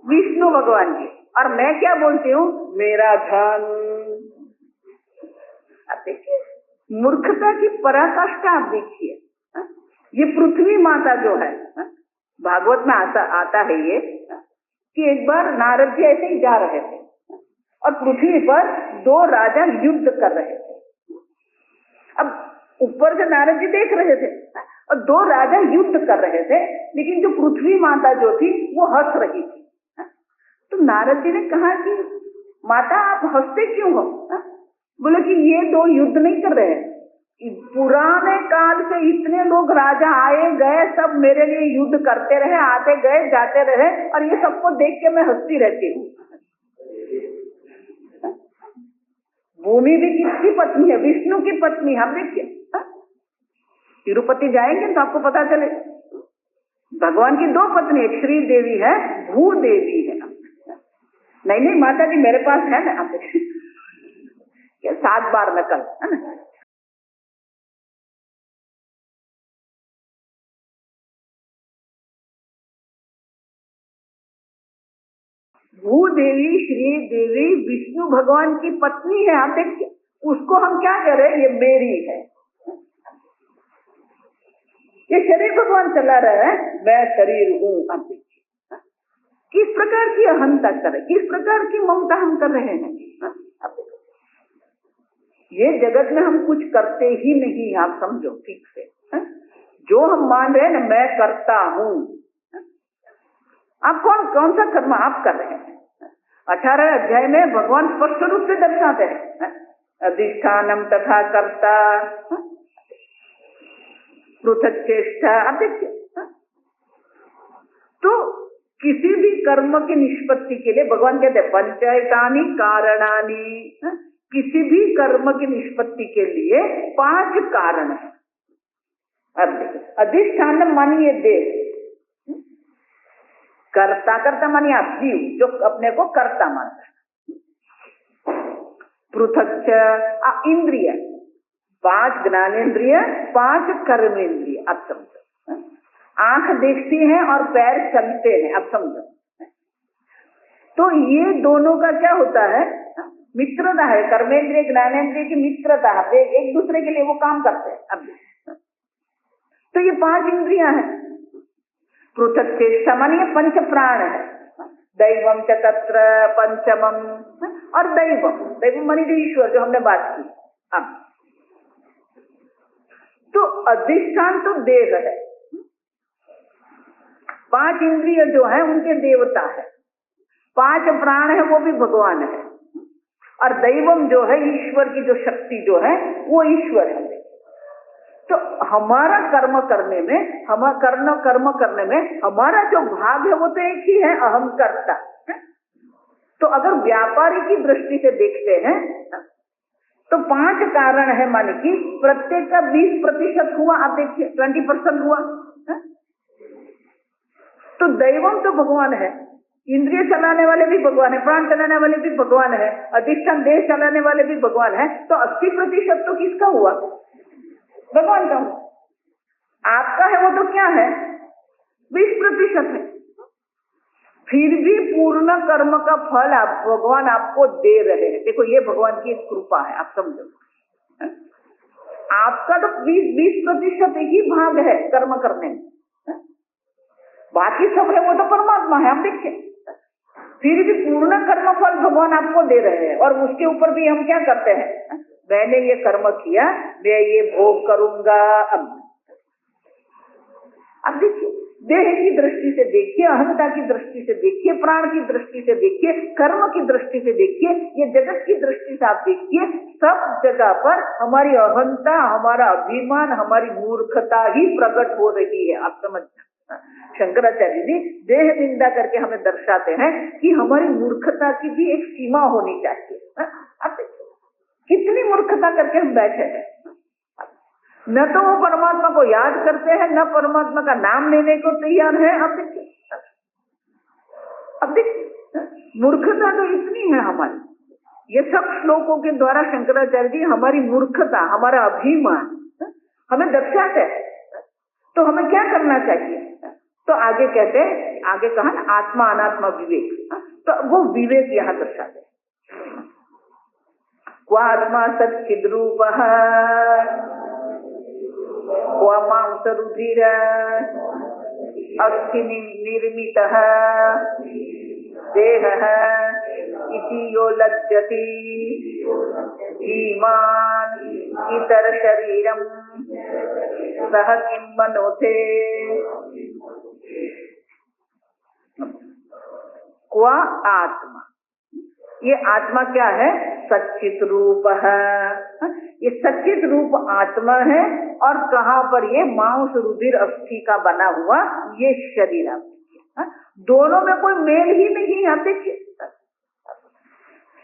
विष्णु भगवान की। और मैं क्या बोलती हूँ? मेरा धन। आप देखिए, मूर्खता की पराकाष्ठा आप देखिए। ये पृथ्वी माता जो है, भागवत में आता है ये कि एक बार नारद जी ऐसे ही जा रहे थे और पृथ्वी पर 2 राजा युद्ध कर रहे थे। अब ऊपर से नारद जी देख रहे थे और 2 राजा युद्ध कर रहे थे, लेकिन जो पृथ्वी माता जो थी वो हंस रही थी। तो नारद जी ने कहा कि माता आप हंसते क्यों हो? बोले कि ये 2 युद्ध नहीं कर रहे हैं, पुराने काल से इतने लोग राजा आए गए, सब मेरे लिए युद्ध करते रहे, आते गए जाते रहे, और ये सबको देख के मैं हंसती रहती हूँ। भूमि भी किसकी पत्नी है? विष्णु की पत्नी। हम देखिए, तिरुपति जाएंगे तो आपको पता चले, भगवान की 2 पत्नी, एक श्री देवी है, भू देवी है। नहीं माता जी मेरे पास है ना, आप देखिए 7 बार नकल है ना। भूदेवी, श्री देवी विष्णु भगवान की पत्नी है। आप देखिए, उसको हम क्या कह रहे हैं? ये मेरी है। ये शरीर भगवान चला रहा है, मैं शरीर हूँ। आप देखिए किस प्रकार की अहंता कर रहे, किस प्रकार की ममता हम कर रहे हैं। आप देखिए, ये जगत में हम कुछ करते ही नहीं, आप समझो ठीक से। जो हम मान रहे हैं ना, मैं करता हूँ, आप कौन सा कर्म आप कर रहे हैं? 18 अध्याय में भगवान स्पष्ट रूप से दर्शाते हैं, अधिष्ठानम तथा कर्ता पृथक चेष्टा। आप देखिए, तो किसी भी कर्म की निष्पत्ति के लिए भगवान कहते हैं पंचैतानि कारणानि, किसी भी कर्म की निष्पत्ति के लिए 5 कारण है। अब देखिए, अधिष्ठानम मानिए देह, कर्ता मानिए आप जीव जो अपने को कर्ता मानता है। पृथक इंद्रिय, 5 ज्ञानेन्द्रिय, 5 कर्मेंद्रिय। आप समझो, आंख देखती है और पैर चलते हैं। आप समझो, तो ये दोनों का क्या होता है? मित्रता है। कर्मेंद्रिय ज्ञानेन्द्रिय की मित्रता है, एक दूसरे के लिए वो काम करते हैं। अब तो ये 5 इंद्रियां हैं। पृथक चेष्टा मानिए पंच प्राण है, दैवम च तत्र पंचमम, और दैवम मानी ईश्वर जो हमने बात की। अब तो अधिष्ठान तो देह है, 5 इंद्रिय जो है उनके देवता है, 5 प्राण है वो भी भगवान है, और दैवम जो है ईश्वर की जो शक्ति जो है वो ईश्वर है। तो हमारा कर्म करने में हमारा जो भाग है वो तो एक ही है, अहम कर्ता। तो अगर व्यापारी की दृष्टि से देखते हैं तो 5 कारण है, माने कि प्रत्येक का 20% हुआ, आप देखिए 20% हुआ। तो दैवम तो भगवान है, इंद्रिय चलाने वाले भी भगवान है, प्राण चलाने वाले भी भगवान है, अधिष्ठान देह चलाने वाले भी भगवान है। तो 80% तो किसका हुआ? भगवान का हुआ। आपका है वो तो क्या है? 20% है। फिर भी पूर्ण कर्म का फल भगवान आपको दे रहे हैं। देखो ये भगवान की एक कृपा है, आप समझो। आपका तो 20% ही भाग है कर्म करने में, बाकी सब है वो तो परमात्मा है। हम देखिए फिर भी पूर्ण कर्म फल भगवान आपको दे रहे हैं, और उसके ऊपर भी हम क्या करते हैं? मैंने ये कर्म किया, मैं ये भोग करूंगा। अब देखिए देह की दृष्टि से देखिए, अहंता की दृष्टि से देखिए, प्राण की दृष्टि से देखिए, कर्म की दृष्टि से देखिए, ये जगत की दृष्टि से आप देखिए, सब जगह पर हमारी अहंता, हमारा अभिमान, हमारी मूर्खता ही प्रकट हो रही है। आप समझना, शंकराचार्य जी देह निंदा करके हमें दर्शाते हैं कि हमारी मूर्खता की भी एक सीमा होनी चाहिए। अब कितनी मूर्खता करके हम बैठे हैं, न तो वो परमात्मा को याद करते हैं, न परमात्मा का नाम लेने को तैयार है। अब देखिए मूर्खता तो इतनी है हमारी। ये सब श्लोकों के द्वारा शंकराचार्य जी हमारी मूर्खता, हमारा अभिमान हमें दर्शाते हैं। तो हमें क्या करना चाहिए? तो आगे कहते हैं, आगे कहा ना आत्मा अनात्मा विवेक, तो वो विवेक यहाँ दर्शाते हैं। क्वा आत्मा सच्चिद्रूपः क्वा मांसरुधिर अस्थि निर्मितः देहः इति यो लज्जति धीमान् इतर शरीरम सह किं मनोथे। क्वा आत्मा, ये आत्मा क्या है? सच्चित रूप है। ये सच्चित रूप आत्मा है, और कहाँ पर? ये मांस रुधिर अस्थि का बना हुआ ये शरीर। आप दोनों में कोई मेल ही नहीं है। देखिए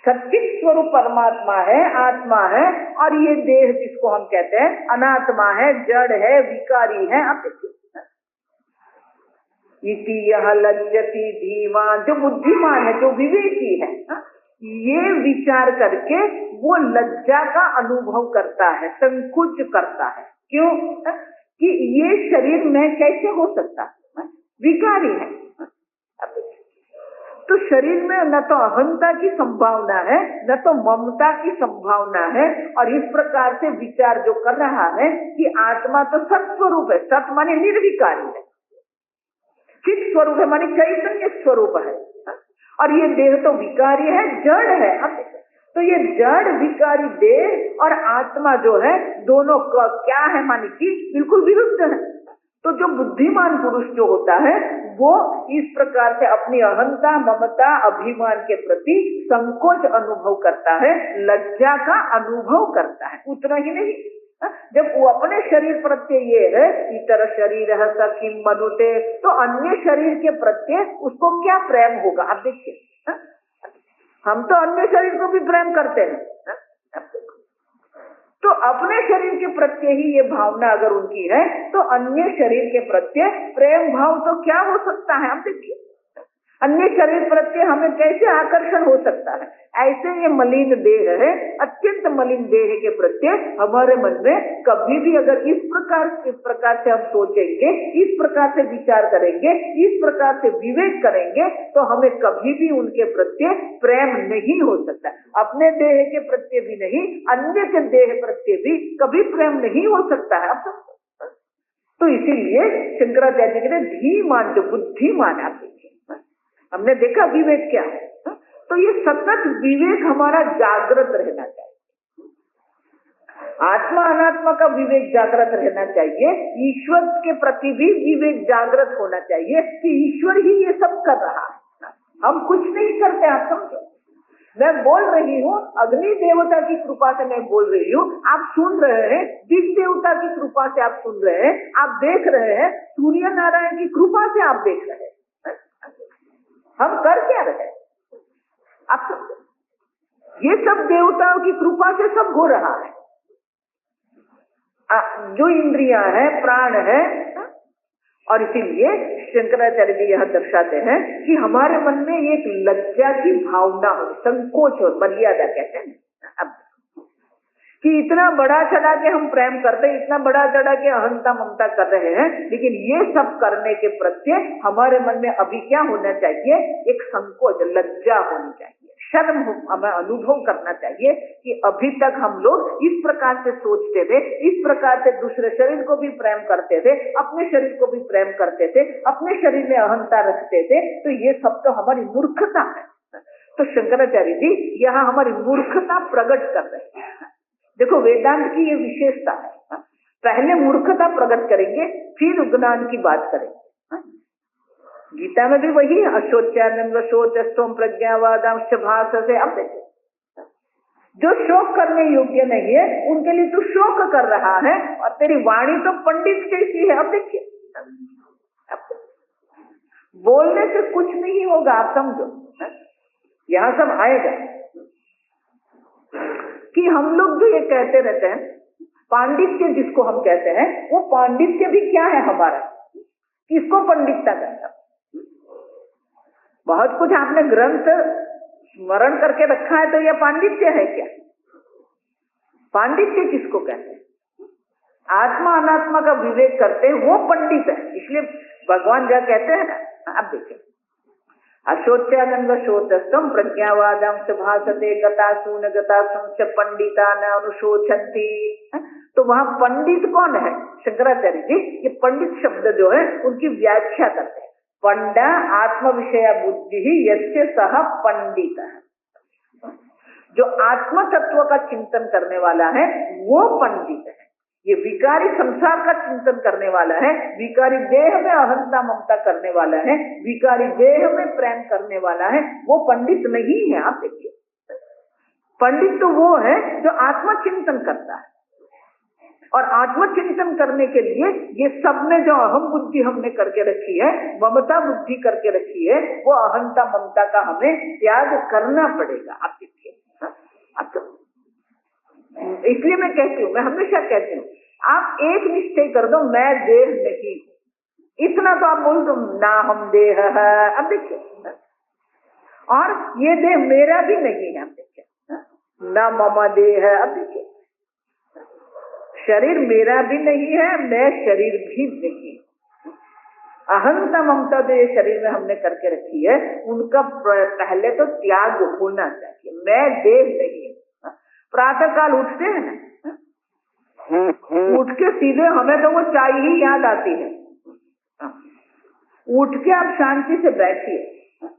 सच्चित स्वरूप परमात्मा है, आत्मा है, और ये देह जिसको हम कहते हैं अनात्मा है, जड़ है, विकारी है। आप देखिए इति यह लज्जति धीमान, जो बुद्धिमान है, जो विवेकी है, ये विचार करके वो लज्जा का अनुभव करता है, संकुच करता है। क्यों? कि ये शरीर में कैसे हो सकता है? विकारी है। तो शरीर में न तो अहंता की संभावना है, न तो ममता की संभावना है, और इस प्रकार से विचार जो कर रहा है कि आत्मा तो सत्स्वरूप है। सत माने निर्विकारी है, चित स्वरूप है माने चैतन्य स्वरूप है, और ये देह तो विकारी है, जड़ है। अब तो ये जड़ विकारी देह और आत्मा जो है दोनों का क्या है? माने कि बिल्कुल विरुद्ध है। तो जो बुद्धिमान पुरुष जो होता है वो इस प्रकार से अपनी अहंता, ममता, अभिमान के प्रति संकोच अनुभव करता है, लज्जा का अनुभव करता है। उतना ही नहीं, जब वो अपने शरीर प्रत्यय ये है इतर शरीर है सखी मनुते, तो अन्य शरीर के प्रत्यय उसको क्या प्रेम होगा? आप देखिए हम तो अन्य शरीर को भी प्रेम करते हैं, तो अपने शरीर के प्रत्यय ही ये भावना अगर उनकी है तो अन्य शरीर के प्रत्यय प्रेम भाव तो क्या हो सकता है? आप देखिए अन्य शरीर प्रत्यय हमें कैसे आकर्षण हो सकता है? ऐसे ये मलिन देह है, अत्यंत मलिन देह के प्रत्यय हमारे मन में कभी भी अगर इस प्रकार से हम सोचेंगे, इस प्रकार से विचार करेंगे, इस प्रकार से विवेक करेंगे, तो हमें कभी भी उनके प्रत्यय प्रेम नहीं हो सकता। अपने देह के प्रत्यय भी नहीं, अन्य के देह प्रत्यय भी कभी प्रेम नहीं हो सकता है। अब तो इसीलिए शंकराचार्य जी कहते धीमान, जो बुद्धिमान, आप देखिए हमने देखा विवेक क्या है, तो ये सतत विवेक हमारा जागृत रहना चाहिए। आत्मा अनात्मा का विवेक जागृत रहना चाहिए, ईश्वर के प्रति भी विवेक जागृत होना चाहिए कि ईश्वर ही ये सब कर रहा है, हम कुछ नहीं करते। आप समझो, मैं बोल रही हूँ, अग्नि देवता की कृपा से मैं बोल रही हूँ, आप सुन रहे हैं, दिव्य देवता की कृपा से आप सुन रहे हैं, आप देख रहे हैं, सूर्य नारायण की कृपा से आप देख रहे हैं। हम कर क्या रहे हैं? आप समझो, ये सब देवताओं की कृपा से सब हो रहा है। जो इंद्रियां हैं, प्राण है, और इसीलिए शंकराचार्य जी यह दर्शाते हैं कि हमारे मन में एक लज्जा की भावना हो, संकोच हो, मर्यादा कहते हैं अब, कि इतना बड़ा चढ़ा के हम प्रेम करते हैं, इतना बड़ा चढ़ा के अहंता ममता कर रहे हैं, लेकिन ये सब करने के प्रत्ये हमारे मन में अभी क्या होना चाहिए? एक संकोच, लज्जा होनी चाहिए, शर्म हमें अनुभव करना चाहिए कि अभी तक हम लोग इस प्रकार से सोचते थे, इस प्रकार से दूसरे शरीर को भी प्रेम करते थे, अपने शरीर को भी प्रेम करते थे, अपने शरीर में अहंता रखते थे, तो ये सब तो हमारी मूर्खता है। तो शंकराचार्य जी यहाँ हमारी मूर्खता प्रकट कर रहे हैं। देखो, वेदांत की ये विशेषता है, पहले मूर्खता प्रकट करेंगे, फिर ज्ञान की बात करेंगे। गीता में भी वही है, अशोच्यानंद शोचस्वम प्रज्ञावादांश भाषसे। अब देखो, जो शोक करने योग्य नहीं है उनके लिए तू शोक कर रहा है, और तेरी वाणी तो पंडित जैसी है। अब देखिए, बोलने से कुछ नहीं होगा, आप समझो, यहां सब आएगा कि हम लोग जो ये कहते रहते हैं पांडित्य, जिसको हम कहते हैं, वो पांडित्य भी क्या है हमारा? किसको पंडितता कहता? बहुत कुछ आपने ग्रंथ स्मरण करके रखा है, तो यह पांडित्य है क्या? पांडित्य किसको कहते हैं? आत्मा अनात्मा का विवेक करते हैं, वो पंडित है। इसलिए भगवान क्या कहते हैं ना, अब देखिए, अशोच्यानंद शोचस्तम प्रज्ञावादांश भाषते गतासून गतासून पंडिता न अनुशोचंती। तो वहां पंडित कौन है? शंकराचार्य जी ये पंडित शब्द जो है उनकी व्याख्या करते हैं। पंडा आत्म विषय बुद्धि ही यस्य सह पंडित है, जो आत्म तत्व का चिंतन करने वाला है वो पंडित है। ये विकारी संसार का चिंतन करने वाला है, विकारी देह में अहंता ममता करने वाला है, विकारी देह में प्रेम करने वाला है, वो पंडित नहीं है। आप देखिए, पंडित तो वो है जो आत्मचिंतन करता है, और आत्मचिंतन करने के लिए ये सब में जो अहम बुद्धि हमने करके रखी है, ममता बुद्धि करके रखी है, वो अहंता ममता का हमें त्याग करना पड़ेगा। आप देखिए, इसलिए मैं कहती हूँ, मैं हमेशा कहती हूँ, आप एक निश्चय कर दो, मैं देह नहीं, इतना तो आप बोल दो, ना हम देह है। अब देखिए, और ये देह मेरा भी नहीं है। अब देखिए, ना ममा देह है। अब देखिए, शरीर मेरा भी नहीं है, मैं शरीर भी नहीं। अहंता ममता जो ये शरीर में हमने करके रखी है, उनका पहले तो त्याग होना चाहिए। मैं देह नहीं। प्रातः काल उठते हैं ना, उठ के सीधे हमें तो वो चाय ही याद आती है। उठ के आप शांति से बैठिए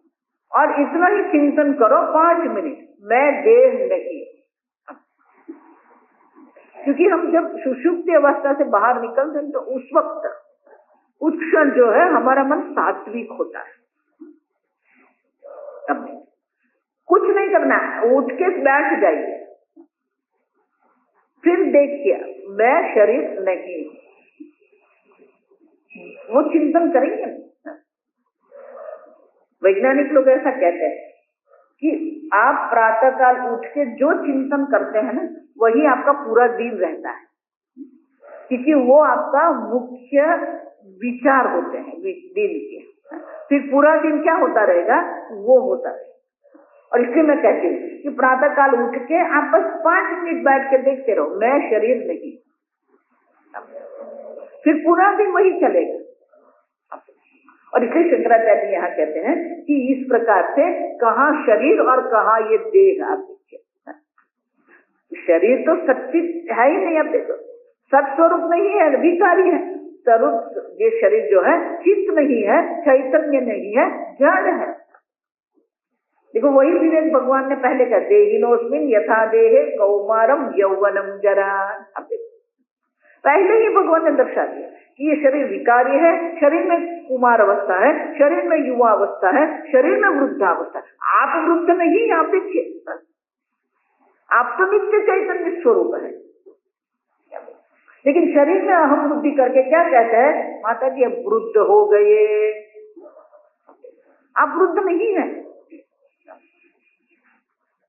और इतना ही चिंतन करो 5 मिनट, मैं देह नहीं। क्योंकि हम जब सुषुप्ति अवस्था से बाहर निकलते हैं तो उस वक्त, उस क्षण जो है हमारा मन सात्विक होता है। अब कुछ नहीं करना है, उठ के बैठ जाइए, फिर देखिए मैं शरीर नहीं, वो चिंतन करेंगे। वैज्ञानिक लोग ऐसा कहते हैं कि आप प्रातः काल उठ के जो चिंतन करते हैं ना, वही आपका पूरा दिन रहता है, क्योंकि वो आपका मुख्य विचार होते हैं दिन के। फिर पूरा दिन क्या होता रहेगा, वो होता रहेगा। और इसलिए मैं कहती हूँ कि प्रातः काल उठ के आप बस 5 मिनट बैठ के देखते रहो, मैं शरीर नहीं, फिर पूरा दिन वही चलेगा। और इसलिए शंकराचार्य यहाँ कहते हैं कि इस प्रकार से कहाँ शरीर और कहाँ ये देह। आप देखिए, शरीर तो सच्ची है ही नहीं। आप देखो, सत स्वरूप नहीं है, विकारी है, तरुत ये शरीर जो है चित्त नहीं है, चैतन्य नहीं है, जड़ है। देखो वही विवेक भगवान ने पहले कहा, देहिनोस्मिन यथा देहे कौमारम यौवनम जरा। अब देखो पहले ही भगवान ने दर्शा दिया कि ये शरीर विकारी है, शरीर में कुमार अवस्था है, शरीर में युवा अवस्था है, शरीर में वृद्धावस्था है। आप वृद्ध नहीं, आप देखिए आप तो नित्य चैतन्य स्वरूप है, लेकिन शरीर में अहम बुद्धि करके क्या कहते हैं, माता जी अब वृद्ध हो गए। आप वृद्ध नहीं है।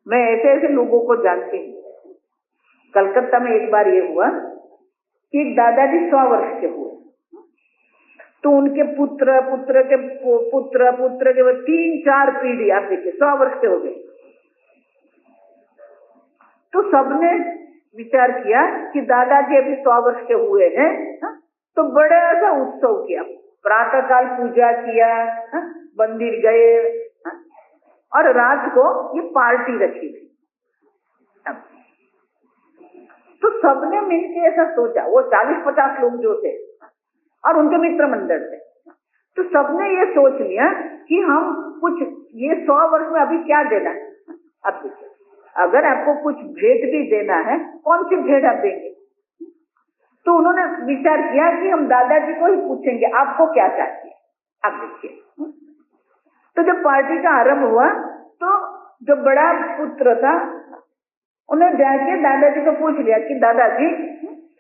मैं ऐसे ऐसे लोगों को जानती हूँ। कलकत्ता में एक बार ये हुआ कि एक दादाजी 100 वर्ष के हुए, तो उनके पुत्र पुत्र के पुत्र पुत्र के 3-4 पीढ़ी, आप देखिए 100 वर्ष के हो गए। तो सबने विचार किया कि दादाजी अभी 100 वर्ष के हुए हैं, तो बड़ा सा उत्सव किया, प्रातः काल पूजा किया, मंदिर गए, और रात को ये पार्टी रखी थी। तो सबने मिलकर ऐसा सोचा, वो 40-50 लोग जो थे और उनके मित्र मंडल थे, तो सबने ये सोच लिया कि हम कुछ ये 100 वर्ष में अभी क्या देना है। अब देखिए, अगर आपको कुछ भेंट भी देना है, कौन सी भेंट आप देंगे? तो उन्होंने विचार किया कि हम दादाजी को ही पूछेंगे आपको क्या चाहिए। अब देखिए, तो जब पार्टी का आरंभ हुआ तो जो बड़ा पुत्र था उन्होंने जाके दादाजी को पूछ लिया कि दादाजी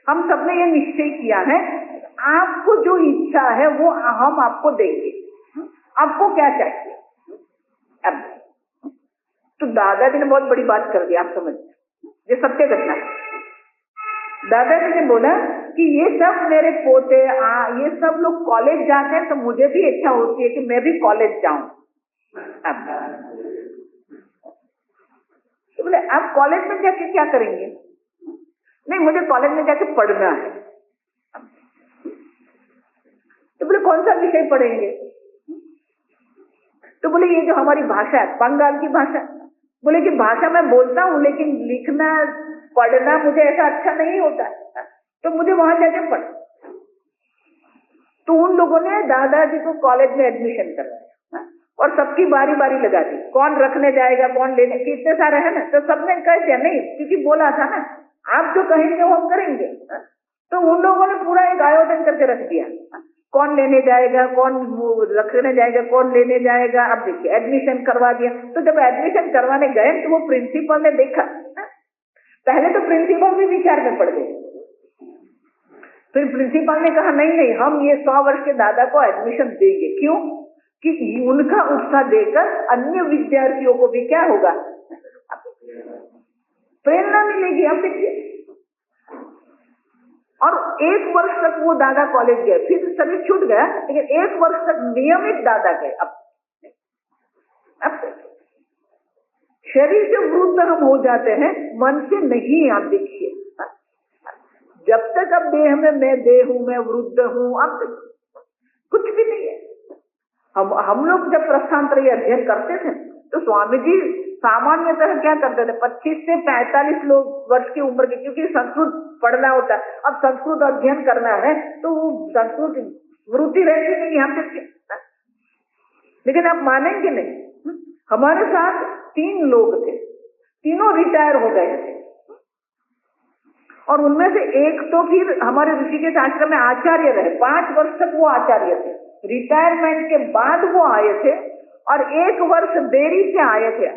हम सबने ये निश्चय किया है, आपको जो इच्छा है वो हम आपको देंगे, आपको क्या चाहिए। अब तो दादाजी ने बहुत बड़ी बात कर दी, आप समझ, ये सत्य घटना है। दादाजी ने बोला कि ये सब मेरे पोते ये सब लोग कॉलेज जाते हैं, तो मुझे भी इच्छा होती है कि मैं भी कॉलेज जाऊं। अब तो बोले आप कॉलेज में जाके क्या करेंगे? नहीं, मुझे कॉलेज में जाके पढ़ना है। तो बोले कौन सा विषय पढ़ेंगे? तो बोले ये जो हमारी भाषा है, बंगाल की भाषा। बोले कि भाषा मैं बोलता हूँ, लेकिन लिखना पढ़ना मुझे ऐसा अच्छा नहीं होता, तो मुझे वहां जाके पढ़। तो उन लोगों ने दादाजी को कॉलेज में एडमिशन करवाया और सबकी बारी बारी लगा दी, कौन रखने जाएगा, कौन लेने, कितने सारे हैं ना, तो सबने कह दिया नहीं, क्योंकि बोला था ना आप जो कहेंगे वो हम करेंगे। तो उन लोगों ने पूरा एक आयोजन करके रख दिया, कौन लेने जाएगा, कौन रखने जाएगा, कौन लेने जाएगा। अब देखिए एडमिशन करवा दिया। तो जब एडमिशन करवाने गए तो वो प्रिंसिपल ने देखा, पहले तो प्रिंसिपल भी विचार में पड़ गए। फिर प्रिंसिपल ने कहा नहीं नहीं, हम ये 100 वर्ष के दादा को एडमिशन देंगे। क्यों? कि उनका उत्साह देकर अन्य विद्यार्थियों को भी क्या होगा, प्रेरणा मिलेगी। अब देखिए, और 1 वर्ष तक वो दादा कॉलेज गए, फिर शरीर छूट गया, लेकिन 1 वर्ष तक नियमित दादा गए। अब शरीर से वृद्ध हम हो जाते हैं, मन से नहीं। आप देखिए, जब तक अब देह में मैं देह हूं, मैं वृद्ध हूं, अब कुछ भी नहीं है। हम लोग जब प्रस्थानत्रयी अध्ययन करते थे तो स्वामी जी सामान्यतः क्या करते थे, 25 से 45 वर्ष की उम्र के, क्योंकि संस्कृत पढ़ना होता है, अब संस्कृत अध्ययन करना है तो संस्कृत वृत्ति रहती नहीं हम देखिए। लेकिन आप मानेंगे नहीं, हमारे साथ 3 लोग थे, तीनों रिटायर हो गए थे, और उनमें से एक तो फिर हमारे ऋषिकेश आश्रम में आचार्य रहे, 5 वर्ष तक वो आचार्य थे। रिटायरमेंट के बाद वो आए थे और 1 वर्ष देरी से आए थे,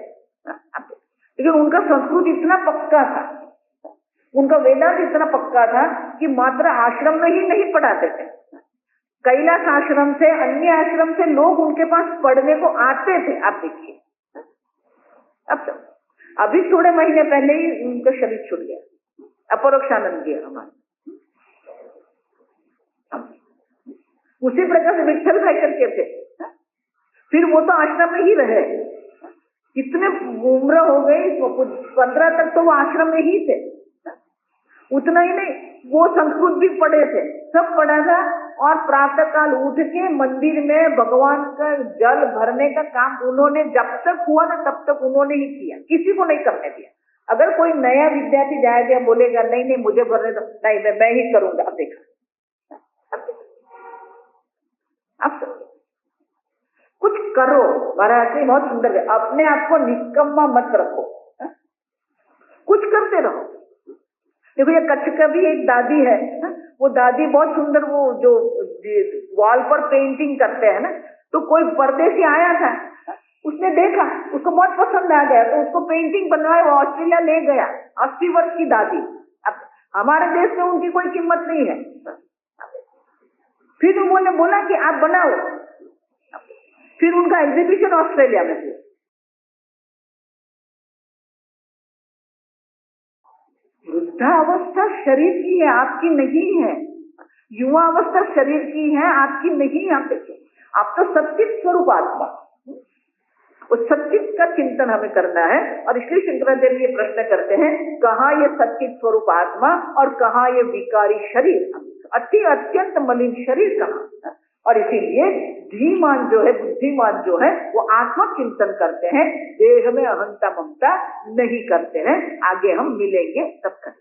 लेकिन उनका संस्कृत इतना पक्का था, उनका वेदांत इतना पक्का था कि मात्र आश्रम में ही नहीं पढ़ाते थे, कैलाश आश्रम से, अन्य आश्रम से लोग उनके पास पढ़ने को आते थे। आप देखिए, अब अभी थोड़े महीने पहले ही उनका शरीर छूट गया, अपरोक्षानंद जी हमारे। उसी प्रकार से विठल भाई करके थे, फिर वो तो आश्रम में ही रहे, इतने उम्र हो गई, 15 तक तो वो आश्रम में ही थे। उतना ही नहीं, वो संस्कृत भी पढ़े थे, सब पढ़ा था, और प्रातः काल उठ के मंदिर में भगवान का जल भरने का काम उन्होंने जब तक हुआ ना तब तक उन्होंने ही किया, किसी को नहीं करने दिया। अगर कोई नया विद्यार्थी जाएगा बोलेगा नहीं नहीं मुझे भरने दो, नहीं मैं ही करूंगा। अब देखा, असत्य। कुछ करो, महाराज जी बहुत सुंदर है, अपने आप को निष्कम्मा मत रखो, कुछ करते रहो। देखो ये कच्छ का भी एक दादी है, वो दादी बहुत सुंदर, वो जो वॉल पर पेंटिंग करते हैं ना, तो कोई परदेसी आया था, उसने देखा, उसको बहुत पसंद आ गया, तो उसको पेंटिंग बनवाए, वो ऑस्ट्रेलिया ले गया। 80 वर्ष की दादी। अब हमारे देश में उनकी कोई कीमत नहीं है। फिर उन्होंने बोला कि आप बनाओ, फिर उनका एग्जीबिशन ऑस्ट्रेलिया में हुआ। वृद्धावस्था शरीर की है, आपकी नहीं है। युवा अवस्था शरीर की है, आपकी नहीं। आप देखिए, आप तो सच्चित स्वरूप आत्मा, उस सच्चित का चिंतन हमें करना है। और इसलिए शंकराचार्य ये प्रश्न करते हैं, कहाँ ये सच्चित स्वरूप आत्मा और कहाँ ये विकारी शरीर, अति अत्यंत मलिन शरीर कहाँ। और इसीलिए धीमान जो है, बुद्धिमान जो है, वो आत्मा चिंतन करते हैं, देह में अहंता ममता नहीं करते हैं। आगे हम मिलेंगे तब करें।